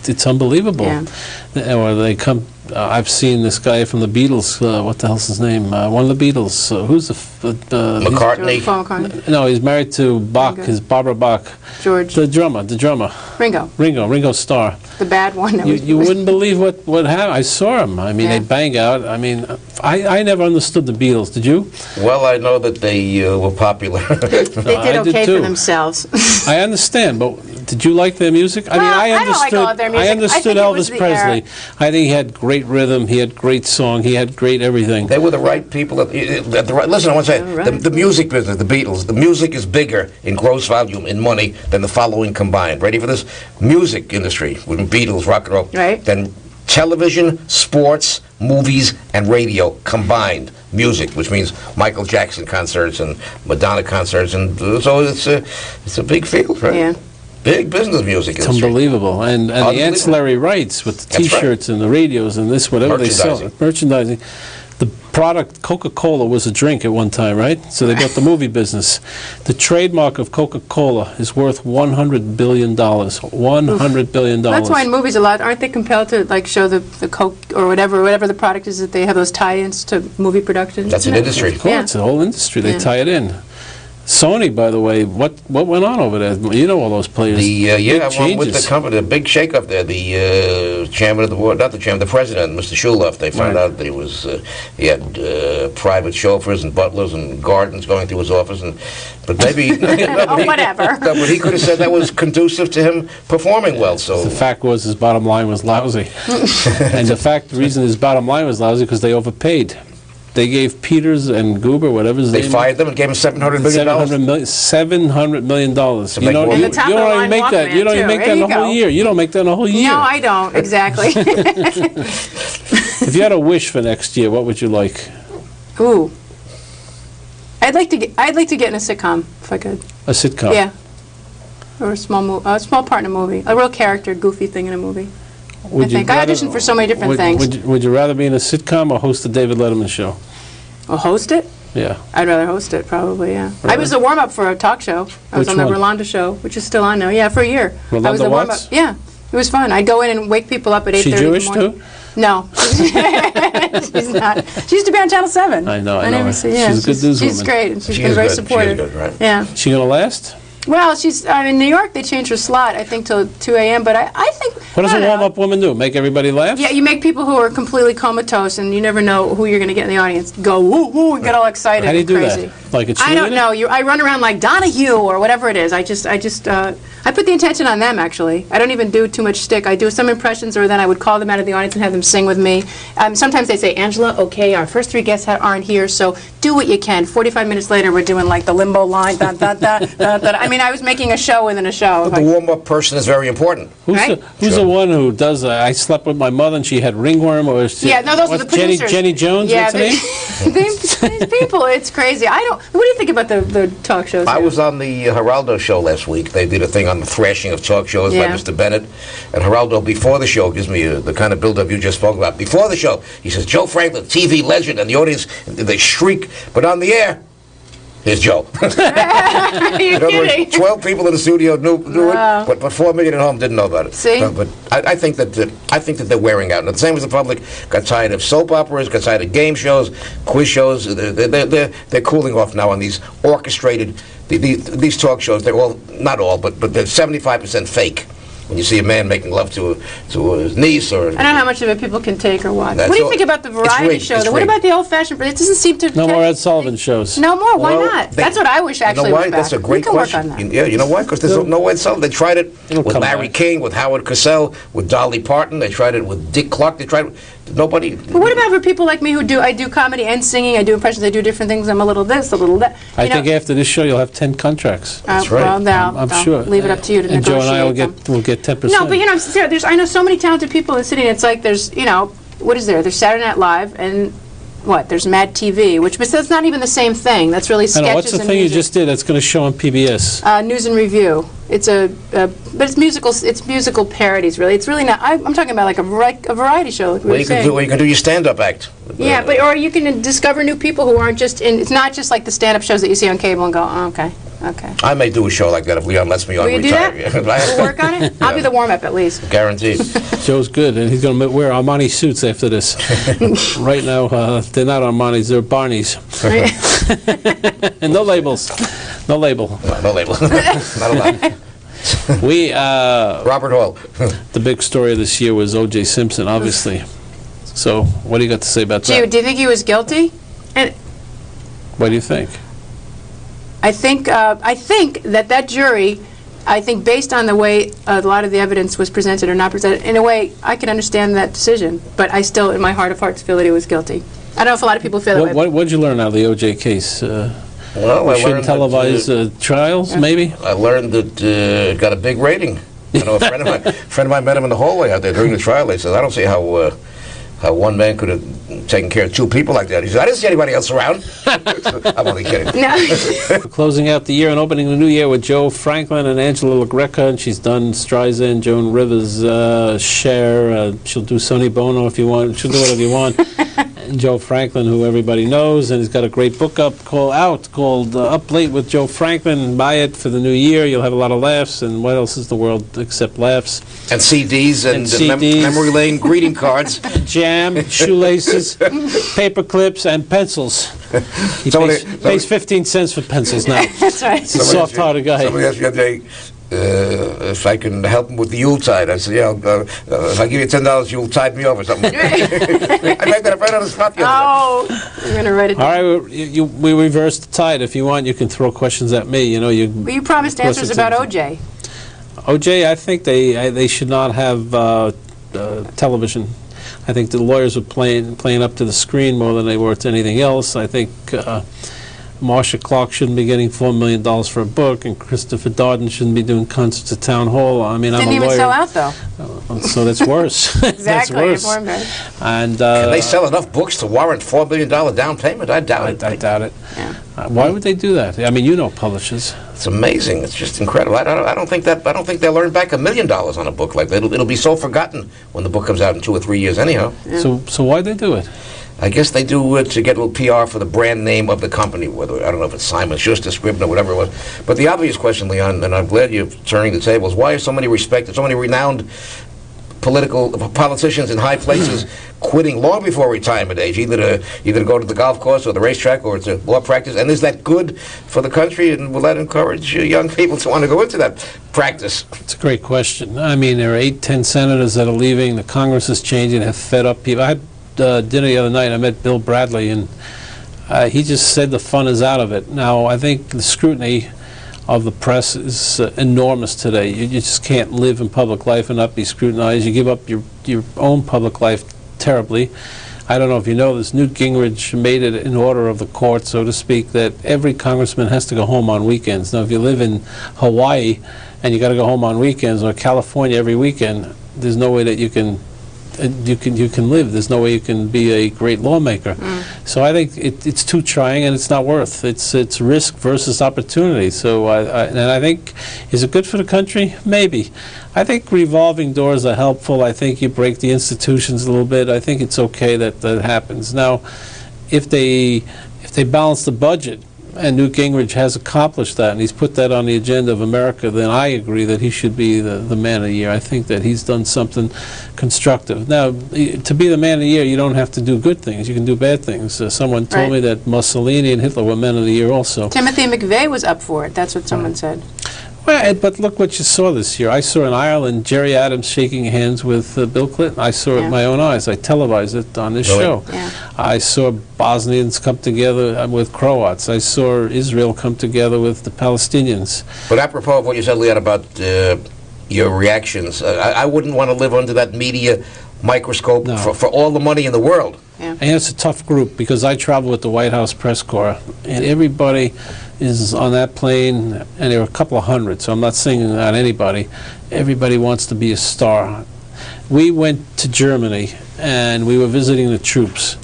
Speaker 2: it's unbelievable.
Speaker 4: Yeah.
Speaker 2: Or they come. I've seen this guy from the Beatles. What the hell's his name? One of the Beatles. Who's
Speaker 3: McCartney?
Speaker 4: Paul McCartney.
Speaker 2: No, he's married to Bach.
Speaker 4: Ringo.
Speaker 2: His Barbara Bach.
Speaker 4: George.
Speaker 2: The drummer. Ringo Starr.
Speaker 4: The bad one. That
Speaker 2: You wouldn't believe what happened. I saw him. I mean, they bang out. I mean, I never understood the Beatles. Did you?
Speaker 3: Well, I know that they were popular.
Speaker 4: They did okay
Speaker 2: too.
Speaker 4: for themselves.
Speaker 2: I understand, but did you like their music? I mean, I
Speaker 4: I don't like all of their music.
Speaker 2: I
Speaker 4: I
Speaker 2: understood
Speaker 4: think it was
Speaker 2: Elvis
Speaker 4: the
Speaker 2: Presley.
Speaker 4: era.
Speaker 2: I think he had great rhythm. He had great song. He had great everything.
Speaker 3: They were the right people. Listen, I want to say,
Speaker 4: right.
Speaker 3: the music business, the Beatles, the music is bigger in gross volume, in money, than the following combined. Ready for this? Music industry, with the Beatles, rock and roll.
Speaker 4: Right.
Speaker 3: Then television, sports, movies, and radio combined. Music, which means Michael Jackson concerts and Madonna concerts, and so it's a big field, right?
Speaker 4: Yeah.
Speaker 3: Big business music
Speaker 2: It's
Speaker 3: industry.
Speaker 2: unbelievable. And the
Speaker 3: Unbelievable.
Speaker 2: ancillary rights with the
Speaker 3: That's right.
Speaker 2: T-shirts and the radios and this, whatever they sell. Merchandising. The product, Coca-Cola, was a drink at one time, right? So they got the movie business. The trademark of Coca-Cola is worth $100 billion. $100 billion.
Speaker 4: That's why in movies a lot aren't they compelled to like show the Coke or whatever the product is that they have those tie-ins to movie production.
Speaker 3: That's an industry.
Speaker 2: Of course, it's a whole industry. They
Speaker 4: Yeah.
Speaker 2: tie it in. Sony, by the way, what went on over there? You know all those players.
Speaker 3: The
Speaker 2: Big
Speaker 3: I'm with the
Speaker 2: changes.
Speaker 3: company, the big shake-up there. The chairman of the board, not the chairman, the president, Mr. Schuloff. They found out that he had private chauffeurs and butlers and gardens going through his office, but maybe
Speaker 4: whatever.
Speaker 3: No, but he could have said that was conducive to him performing well. So
Speaker 2: The fact was his bottom line was lousy. And the reason his bottom line was lousy because they overpaid. They gave Peters and Goober, whatever his
Speaker 3: they
Speaker 2: name,
Speaker 3: fired them and gave him $700 million.
Speaker 2: $700 million.
Speaker 3: make more
Speaker 2: You
Speaker 3: money.
Speaker 4: And the top
Speaker 2: don't
Speaker 4: of the
Speaker 2: even
Speaker 4: line
Speaker 2: make that.
Speaker 4: Walkman,
Speaker 2: You don't even
Speaker 4: too.
Speaker 2: make
Speaker 4: There
Speaker 2: that in
Speaker 4: you
Speaker 2: a whole
Speaker 4: go.
Speaker 2: year. You don't make that in a whole year.
Speaker 4: No, I don't exactly.
Speaker 2: If you had a wish for next year, what would you like?
Speaker 4: Ooh, I'd like to get in a sitcom if I could.
Speaker 2: A sitcom.
Speaker 4: Yeah, or a small part in a movie, a real character, goofy thing in a movie.
Speaker 2: Would you
Speaker 4: I
Speaker 2: rather-
Speaker 4: auditioned for so many different
Speaker 2: would-
Speaker 4: things.
Speaker 2: Would you rather be in a sitcom or host the David Letterman show?
Speaker 4: Or host it?
Speaker 2: Yeah.
Speaker 4: I'd rather host it, probably, yeah. I was a warm-up for a talk show. I was
Speaker 2: Which
Speaker 4: on the
Speaker 2: one?
Speaker 4: Rolanda show, which is still on now. Yeah, for a year. I was
Speaker 2: Rolanda
Speaker 4: a warm-up.
Speaker 2: Watts?
Speaker 4: Yeah, it was fun. I'd go in and wake people up at 8:30
Speaker 2: She
Speaker 4: in the
Speaker 2: Jewish
Speaker 4: morning.
Speaker 2: too?
Speaker 4: No. She's not. She used to be on Channel 7.
Speaker 2: I know
Speaker 4: On
Speaker 2: her.
Speaker 4: NBC, yeah.
Speaker 2: She's a good newswoman.
Speaker 4: She's great, and she's
Speaker 3: She
Speaker 4: been
Speaker 3: is
Speaker 4: very
Speaker 3: good. She is
Speaker 4: supportive.
Speaker 3: good, right.
Speaker 4: Yeah.
Speaker 2: She gonna last?
Speaker 4: Well, in New York, they changed her slot, I think, till 2 a.m., but I think...
Speaker 2: What does
Speaker 4: I
Speaker 2: a
Speaker 4: don't know.
Speaker 2: warm-up woman do? Make everybody laugh?
Speaker 4: Yeah, you make people who are completely comatose, and you never know who you're going to get in the audience. Go, woo, woo, and get all excited
Speaker 2: How do you
Speaker 4: and
Speaker 2: do
Speaker 4: crazy.
Speaker 2: that? Like a cheerleader?
Speaker 4: I don't know. I run around like Donahue or whatever it is. I put the intention on them, actually. I don't even do too much stick. I do some impressions, or then I would call them out of the audience and have them sing with me. Sometimes they say, Angela, okay, our first 3 guests aren't here, so do what you can. 45 minutes later, we're doing like the limbo line, da, da, da, da, da. I mean, I was making a show within a show.
Speaker 3: the warm-up person is very important.
Speaker 2: Who's,
Speaker 4: Right?
Speaker 2: who's the one who does, I slept with my mother and she had ringworm, or
Speaker 4: Yeah, no, those are the producers.
Speaker 2: Jenny Jones,
Speaker 4: Yeah,
Speaker 2: what's her name?
Speaker 4: these people, it's crazy. What do you think about the talk shows?
Speaker 3: I
Speaker 4: here?
Speaker 3: was on the Geraldo show last week. They did a thing on the thrashing of talk shows by
Speaker 4: Yeah.
Speaker 3: Mr. Bennett. And Geraldo, before the show, gives me the kind of build-up you just spoke about. Before the show, he says, Joe Franklin, TV legend, and the audience, they shriek. But on the air, here's Joe.
Speaker 4: Are you
Speaker 3: In other words,
Speaker 4: kidding?
Speaker 3: 12 people in the studio knew
Speaker 4: Wow.
Speaker 3: it, but 4 million at home didn't know about it.
Speaker 4: See?
Speaker 3: But I think that they're wearing out. And the same as the public got tired of soap operas, got tired of game shows, quiz shows. They're cooling off now on these orchestrated these talk shows. They're all, not all, but they're 75% fake. When you see a man making love to his niece, or
Speaker 4: I don't know how much of it people can take or watch.
Speaker 3: That's
Speaker 4: What do you
Speaker 3: all-
Speaker 4: think about the
Speaker 3: it's
Speaker 4: variety
Speaker 3: rigged,
Speaker 4: show?
Speaker 3: it's
Speaker 4: What
Speaker 3: rigged.
Speaker 4: about the old-fashioned? It doesn't seem to.
Speaker 2: No more Ed Sullivan shows.
Speaker 4: No more. Why
Speaker 3: Well,
Speaker 4: not?
Speaker 3: they-
Speaker 4: That's what I wish actually
Speaker 3: You know why?
Speaker 4: was back.
Speaker 3: That's a great
Speaker 4: we can
Speaker 3: question.
Speaker 4: Work on that.
Speaker 3: Yeah, you know why? Because there's no Ed Sullivan. They tried it
Speaker 2: It'll
Speaker 3: with
Speaker 2: come
Speaker 3: Larry
Speaker 2: back.
Speaker 3: King, with Howard Cosell, with Dolly Parton. They tried it with Dick Clark. They tried it. Nobody.
Speaker 4: But what about for people like me who I do comedy and singing, I do impressions, I do different things, I'm a little this, a little that.
Speaker 2: I think after this show you'll have 10 contracts.
Speaker 3: That's right.
Speaker 4: Well, now,
Speaker 2: I'm
Speaker 4: I'll
Speaker 2: sure.
Speaker 4: leave it up to you to
Speaker 2: And Joe
Speaker 4: negotiate
Speaker 2: and I
Speaker 4: them.
Speaker 2: will get 10%.
Speaker 4: No, but I know so many talented people in the city, and it's like there's, what is there? There's Saturday Night Live, and what? There's Mad TV, but that's not even the same thing. That's really
Speaker 2: I
Speaker 4: sketches
Speaker 2: know, what's the
Speaker 4: and
Speaker 2: thing you
Speaker 4: music.
Speaker 2: just did that's going to show on PBS?
Speaker 4: News and Review. It's but it's musical. It's musical parodies, really. It's really not. I'm talking about like a variety show. Like
Speaker 3: Well, you can do your stand-up act.
Speaker 4: Yeah, but or you can discover new people who aren't just in. It's not just like the stand-up shows that you see on cable and go, oh, okay.
Speaker 3: I may do a show like that if Leon lets me on.
Speaker 4: Will you
Speaker 3: retire.
Speaker 4: do that? We'll work on it. I'll be the warm-up at least.
Speaker 3: Guaranteed.
Speaker 2: Joe's good, and he's going to wear Armani suits after this. Right now, they're not Armani's, they're Barney's. And no labels. No label.
Speaker 3: No label. Not allowed. Robert Hall.
Speaker 2: The big story of this year was O.J. Simpson, obviously. So, what do you got to say about that?
Speaker 4: Do you think he was guilty? And
Speaker 2: what do you think?
Speaker 4: I think that jury, I think based on the way a lot of the evidence was presented or not presented, in a way, I can understand that decision. But I still, in my heart of hearts, feel that he was guilty. I don't know if a lot of people feel that way.
Speaker 2: What did you learn out of the O.J. case?
Speaker 3: Well,
Speaker 2: we shouldn't televise trials, maybe?
Speaker 3: I learned that it got a big rating. You know, a friend of mine met him in the hallway out there during the trial. He says, I don't see how one man could have taken care of two people like that. He said, I didn't see anybody else around. I'm only kidding.
Speaker 2: We're closing out the year and opening the new year with Joe Franklin and Angela LaGreca, and she's done Streisand, Joan Rivers, Cher. She'll do Sonny Bono if you want. She'll do whatever you want. And Joe Franklin, who everybody knows, and he's got a great book called Up Late with Joe Franklin. Buy it for the new year. You'll have a lot of laughs. And what else is the world except laughs?
Speaker 3: And CDs and memory lane greeting cards.
Speaker 2: Jam, shoelaces, paper clips, and pencils. He pays 15 cents for pencils now.
Speaker 4: That's right.
Speaker 2: He's a soft-hearted guy.
Speaker 3: Somebody asked me the other day if I can help him with the Yuletide. I said, yeah, if I give you $10, you'll tide me over something. I made that right on the spot the other day.
Speaker 4: Oh, you're going to write it down.
Speaker 2: All right, we reverse the tide. If you want, you can throw questions at me. You know,
Speaker 4: you promised answers about O.J.
Speaker 2: O.J., I think they should not have television. I think the lawyers were playing up to the screen more than they were to anything else. I think Marsha Clark shouldn't be getting $4 million for a book, and Christopher Darden shouldn't be doing concerts at Town Hall. I mean, I'm a lawyer.
Speaker 4: Didn't even sell out, though.
Speaker 2: So that's worse.
Speaker 4: Exactly.
Speaker 2: That's worse. And
Speaker 3: can they sell enough books to warrant $4 million down payment? I doubt it.
Speaker 2: I doubt it.
Speaker 4: Yeah.
Speaker 2: Why would they do that? I mean, you know publishers.
Speaker 3: It's amazing. It's just incredible. I don't think they'll earn back $1 million on a book like that. It'll be so forgotten when the book comes out in 2 or 3 years, anyhow.
Speaker 4: Yeah.
Speaker 2: So why'd they do it?
Speaker 3: I guess they do it to get a little PR for the brand name of the company. Whether I don't know if it's Simon Schuster, Scribner, whatever it was. But the obvious question, Leon, and I'm glad you're turning the tables. Why are so many respected, so many renowned politicians in high places quitting long before retirement age, either to go to the golf course or the racetrack or to law practice? And is that good for the country? And will that encourage young people to want to go into that practice?
Speaker 2: It's a great question. I mean, there are 8, 10 senators that are leaving. The Congress is changing. Have fed up people. I had dinner the other night. I met Bill Bradley, and he just said the fun is out of it. Now, I think the scrutiny of the press is enormous today. You just can't live in public life and not be scrutinized. You give up your own public life terribly. I don't know if you know this, Newt Gingrich made it in order of the court, so to speak, that every congressman has to go home on weekends. Now, if you live in Hawaii and you got to go home on weekends, or California every weekend, there's no way that you can live. There's no way you can be a great lawmaker. So I think it's too trying, and it's not worth. It's risk versus opportunity. So I think, is it good for the country? Maybe. I think revolving doors are helpful. I think you break the institutions a little bit. I think it's okay that happens. Now, if they balance the budget, and Newt Gingrich has accomplished that, and he's put that on the agenda of America, then I agree that he should be the man of the year. I think that he's done something constructive. Now, to be the man of the year, you don't have to do good things. You can do bad things. Someone told me that Mussolini and Hitler were men of the year also.
Speaker 4: Timothy McVeigh was up for it. That's what someone said.
Speaker 2: Well, but look what you saw this year. I saw in Ireland Jerry Adams shaking hands with Bill Clinton. I saw it with my own eyes. I televised it on this show.
Speaker 4: Yeah.
Speaker 2: I saw Bosnians come together with Croats. I saw Israel come together with the Palestinians.
Speaker 3: But apropos of what you said, Leon, about your reactions, I wouldn't want to live under that media microscope for all the money in the world.
Speaker 4: Yeah.
Speaker 2: And it's a tough group because I travel with the White House press corps, and everybody is on that plane, and there are a couple of hundred, so I'm not singling out anybody. Everybody wants to be a star. We went to Germany, and we were visiting the troops.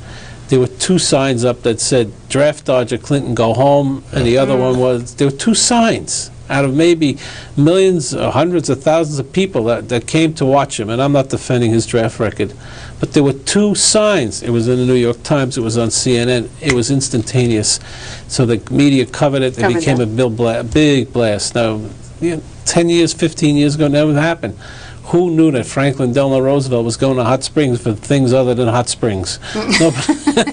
Speaker 2: There were 2 signs up that said, draft dodger Clinton, go home, and the other one was, there were 2 signs. out of maybe millions or hundreds of thousands of people that came to watch him, and I'm not defending his draft record, but there were 2 signs. It was in the New York Times, it was on CNN, it was instantaneous. So the media covered it, it became a big blast. Now, 10 years, 15 years ago, never happened. Who knew that Franklin Delano Roosevelt was going to Hot Springs for things other than hot springs?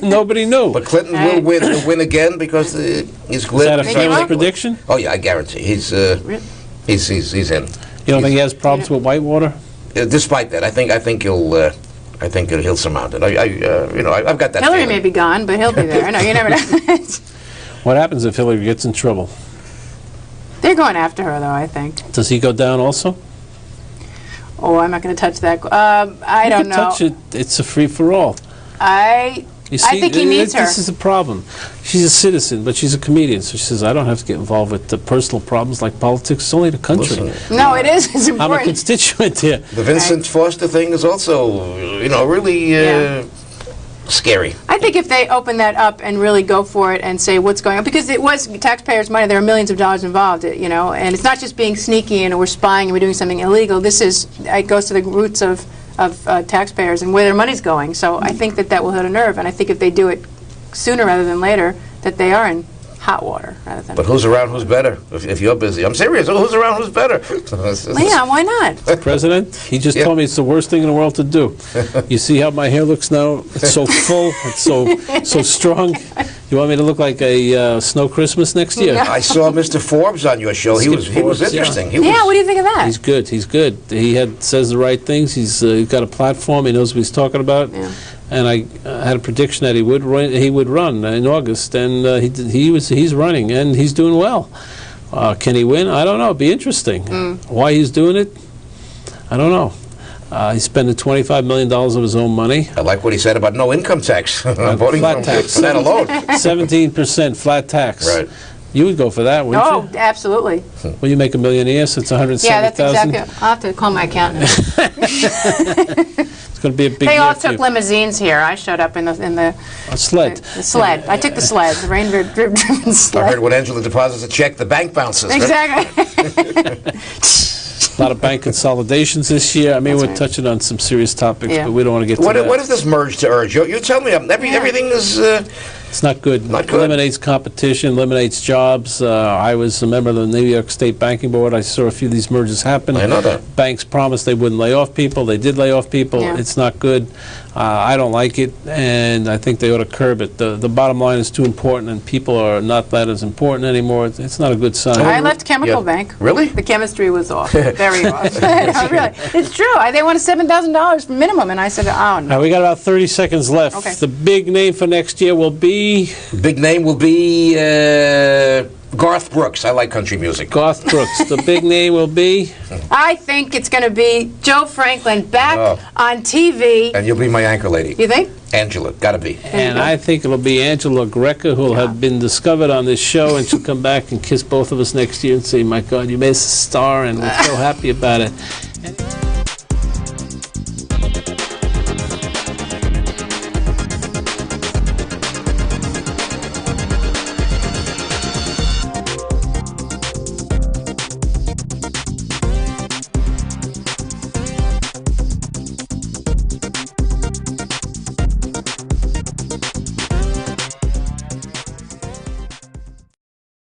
Speaker 2: Nobody knew.
Speaker 3: But Clinton will win again because he's
Speaker 2: Is that a famous prediction?
Speaker 3: Oh yeah, I guarantee he's in.
Speaker 2: You don't think he has problems with Whitewater?
Speaker 3: Despite that, I think he'll surmount it. I've got that.
Speaker 4: Hillary
Speaker 3: feeling.
Speaker 4: may be gone, but he'll be there. I know, you never know.
Speaker 2: What happens if Hillary gets in trouble?
Speaker 4: They're going after her, though, I think.
Speaker 2: Does he go down also?
Speaker 4: Oh, I'm not going to touch that. I don't know.
Speaker 2: Touch it. It's a free-for-all. You see,
Speaker 4: I think he needs her.
Speaker 2: This is the problem. She's a citizen, but she's a comedian, so she says, I don't have to get involved with the personal problems like politics. It's only the country.
Speaker 3: Listen,
Speaker 4: no, it is. It's important.
Speaker 2: I'm a constituent here.
Speaker 3: The Vincent Foster thing is also, really scary.
Speaker 4: I think if they open that up and really go for it and say what's going on, because it was taxpayers' money, there are millions of dollars involved, and it's not just being sneaky and we're spying and we're doing something illegal. It goes to the roots of taxpayers and where their money's going. So I think that will hit a nerve, and I think if they do it sooner rather than later, that they are in hot water rather than.
Speaker 3: But who's around who's better? If you're busy, I'm serious. Who's around who's better?
Speaker 4: Leon, why not?
Speaker 2: The president, he just told me it's the worst thing in the world to do. You see how my hair looks now? It's so full. It's so strong. You want me to look like a Snow Christmas next year?
Speaker 3: I saw Mr. Forbes on your show. He was interesting.
Speaker 4: Yeah. What do you think of that?
Speaker 2: He's good. He's good. He says the right things. He's got a platform. He knows what he's talking about. Yeah. And I had a prediction that he would run in August, and he's running, and he's doing well. Can he win? I don't know. It'd be interesting. Why he's doing it? I don't know. He's spending $25 million of his own money.
Speaker 3: I like what he said about no income tax.
Speaker 2: Flat tax.
Speaker 3: For that alone.
Speaker 2: 17% flat tax.
Speaker 3: Right.
Speaker 2: You would go for that, wouldn't you?
Speaker 4: Oh, absolutely.
Speaker 2: Well, you make $1 million, so it's $170,000.
Speaker 4: Yeah, that's exactly. I'll have to call my accountant.
Speaker 2: It's going to be a big.
Speaker 4: They all took limousines here. I showed up in the
Speaker 2: sled.
Speaker 4: The sled. I took the sled, the reindeer-driven sled.
Speaker 3: I heard when Angela deposits a check, the bank bounces.
Speaker 4: Exactly.
Speaker 2: A lot of bank consolidations this year. I mean, we're touching on some serious topics, but we don't want to get to that.
Speaker 3: What is this merge to urge? You tell me. Everything is.
Speaker 2: It's not good.
Speaker 3: Not good.
Speaker 2: Eliminates competition, eliminates jobs. I was a member of the New York State Banking Board. I saw a few of these mergers happen.
Speaker 3: I know that.
Speaker 2: Banks promised they wouldn't lay off people. They did lay off people. Yeah. It's not good. I don't like it, and I think they ought to curb it. The bottom line is too important, and people are not that as important anymore. It's not a good sign.
Speaker 4: I left Chemical Bank.
Speaker 3: Really?
Speaker 4: The chemistry was off. Very off. No, really. It's true. They wanted $7,000 minimum, and I said, oh, no.
Speaker 2: Now, we got about 30 seconds left.
Speaker 4: Okay.
Speaker 2: The big name for next year will be?
Speaker 3: Big name will be Garth Brooks. I like country music.
Speaker 2: Garth Brooks. The big name will be?
Speaker 4: I think it's going to be Joe Franklin back on TV.
Speaker 3: And you'll be my anchor lady.
Speaker 4: You think?
Speaker 3: Angela, gotta be.
Speaker 2: And I think it'll be Angela Greca, who will have been discovered on this show, and she'll come back and kiss both of us next year and say, my God, you made us a star, and we're so happy about it.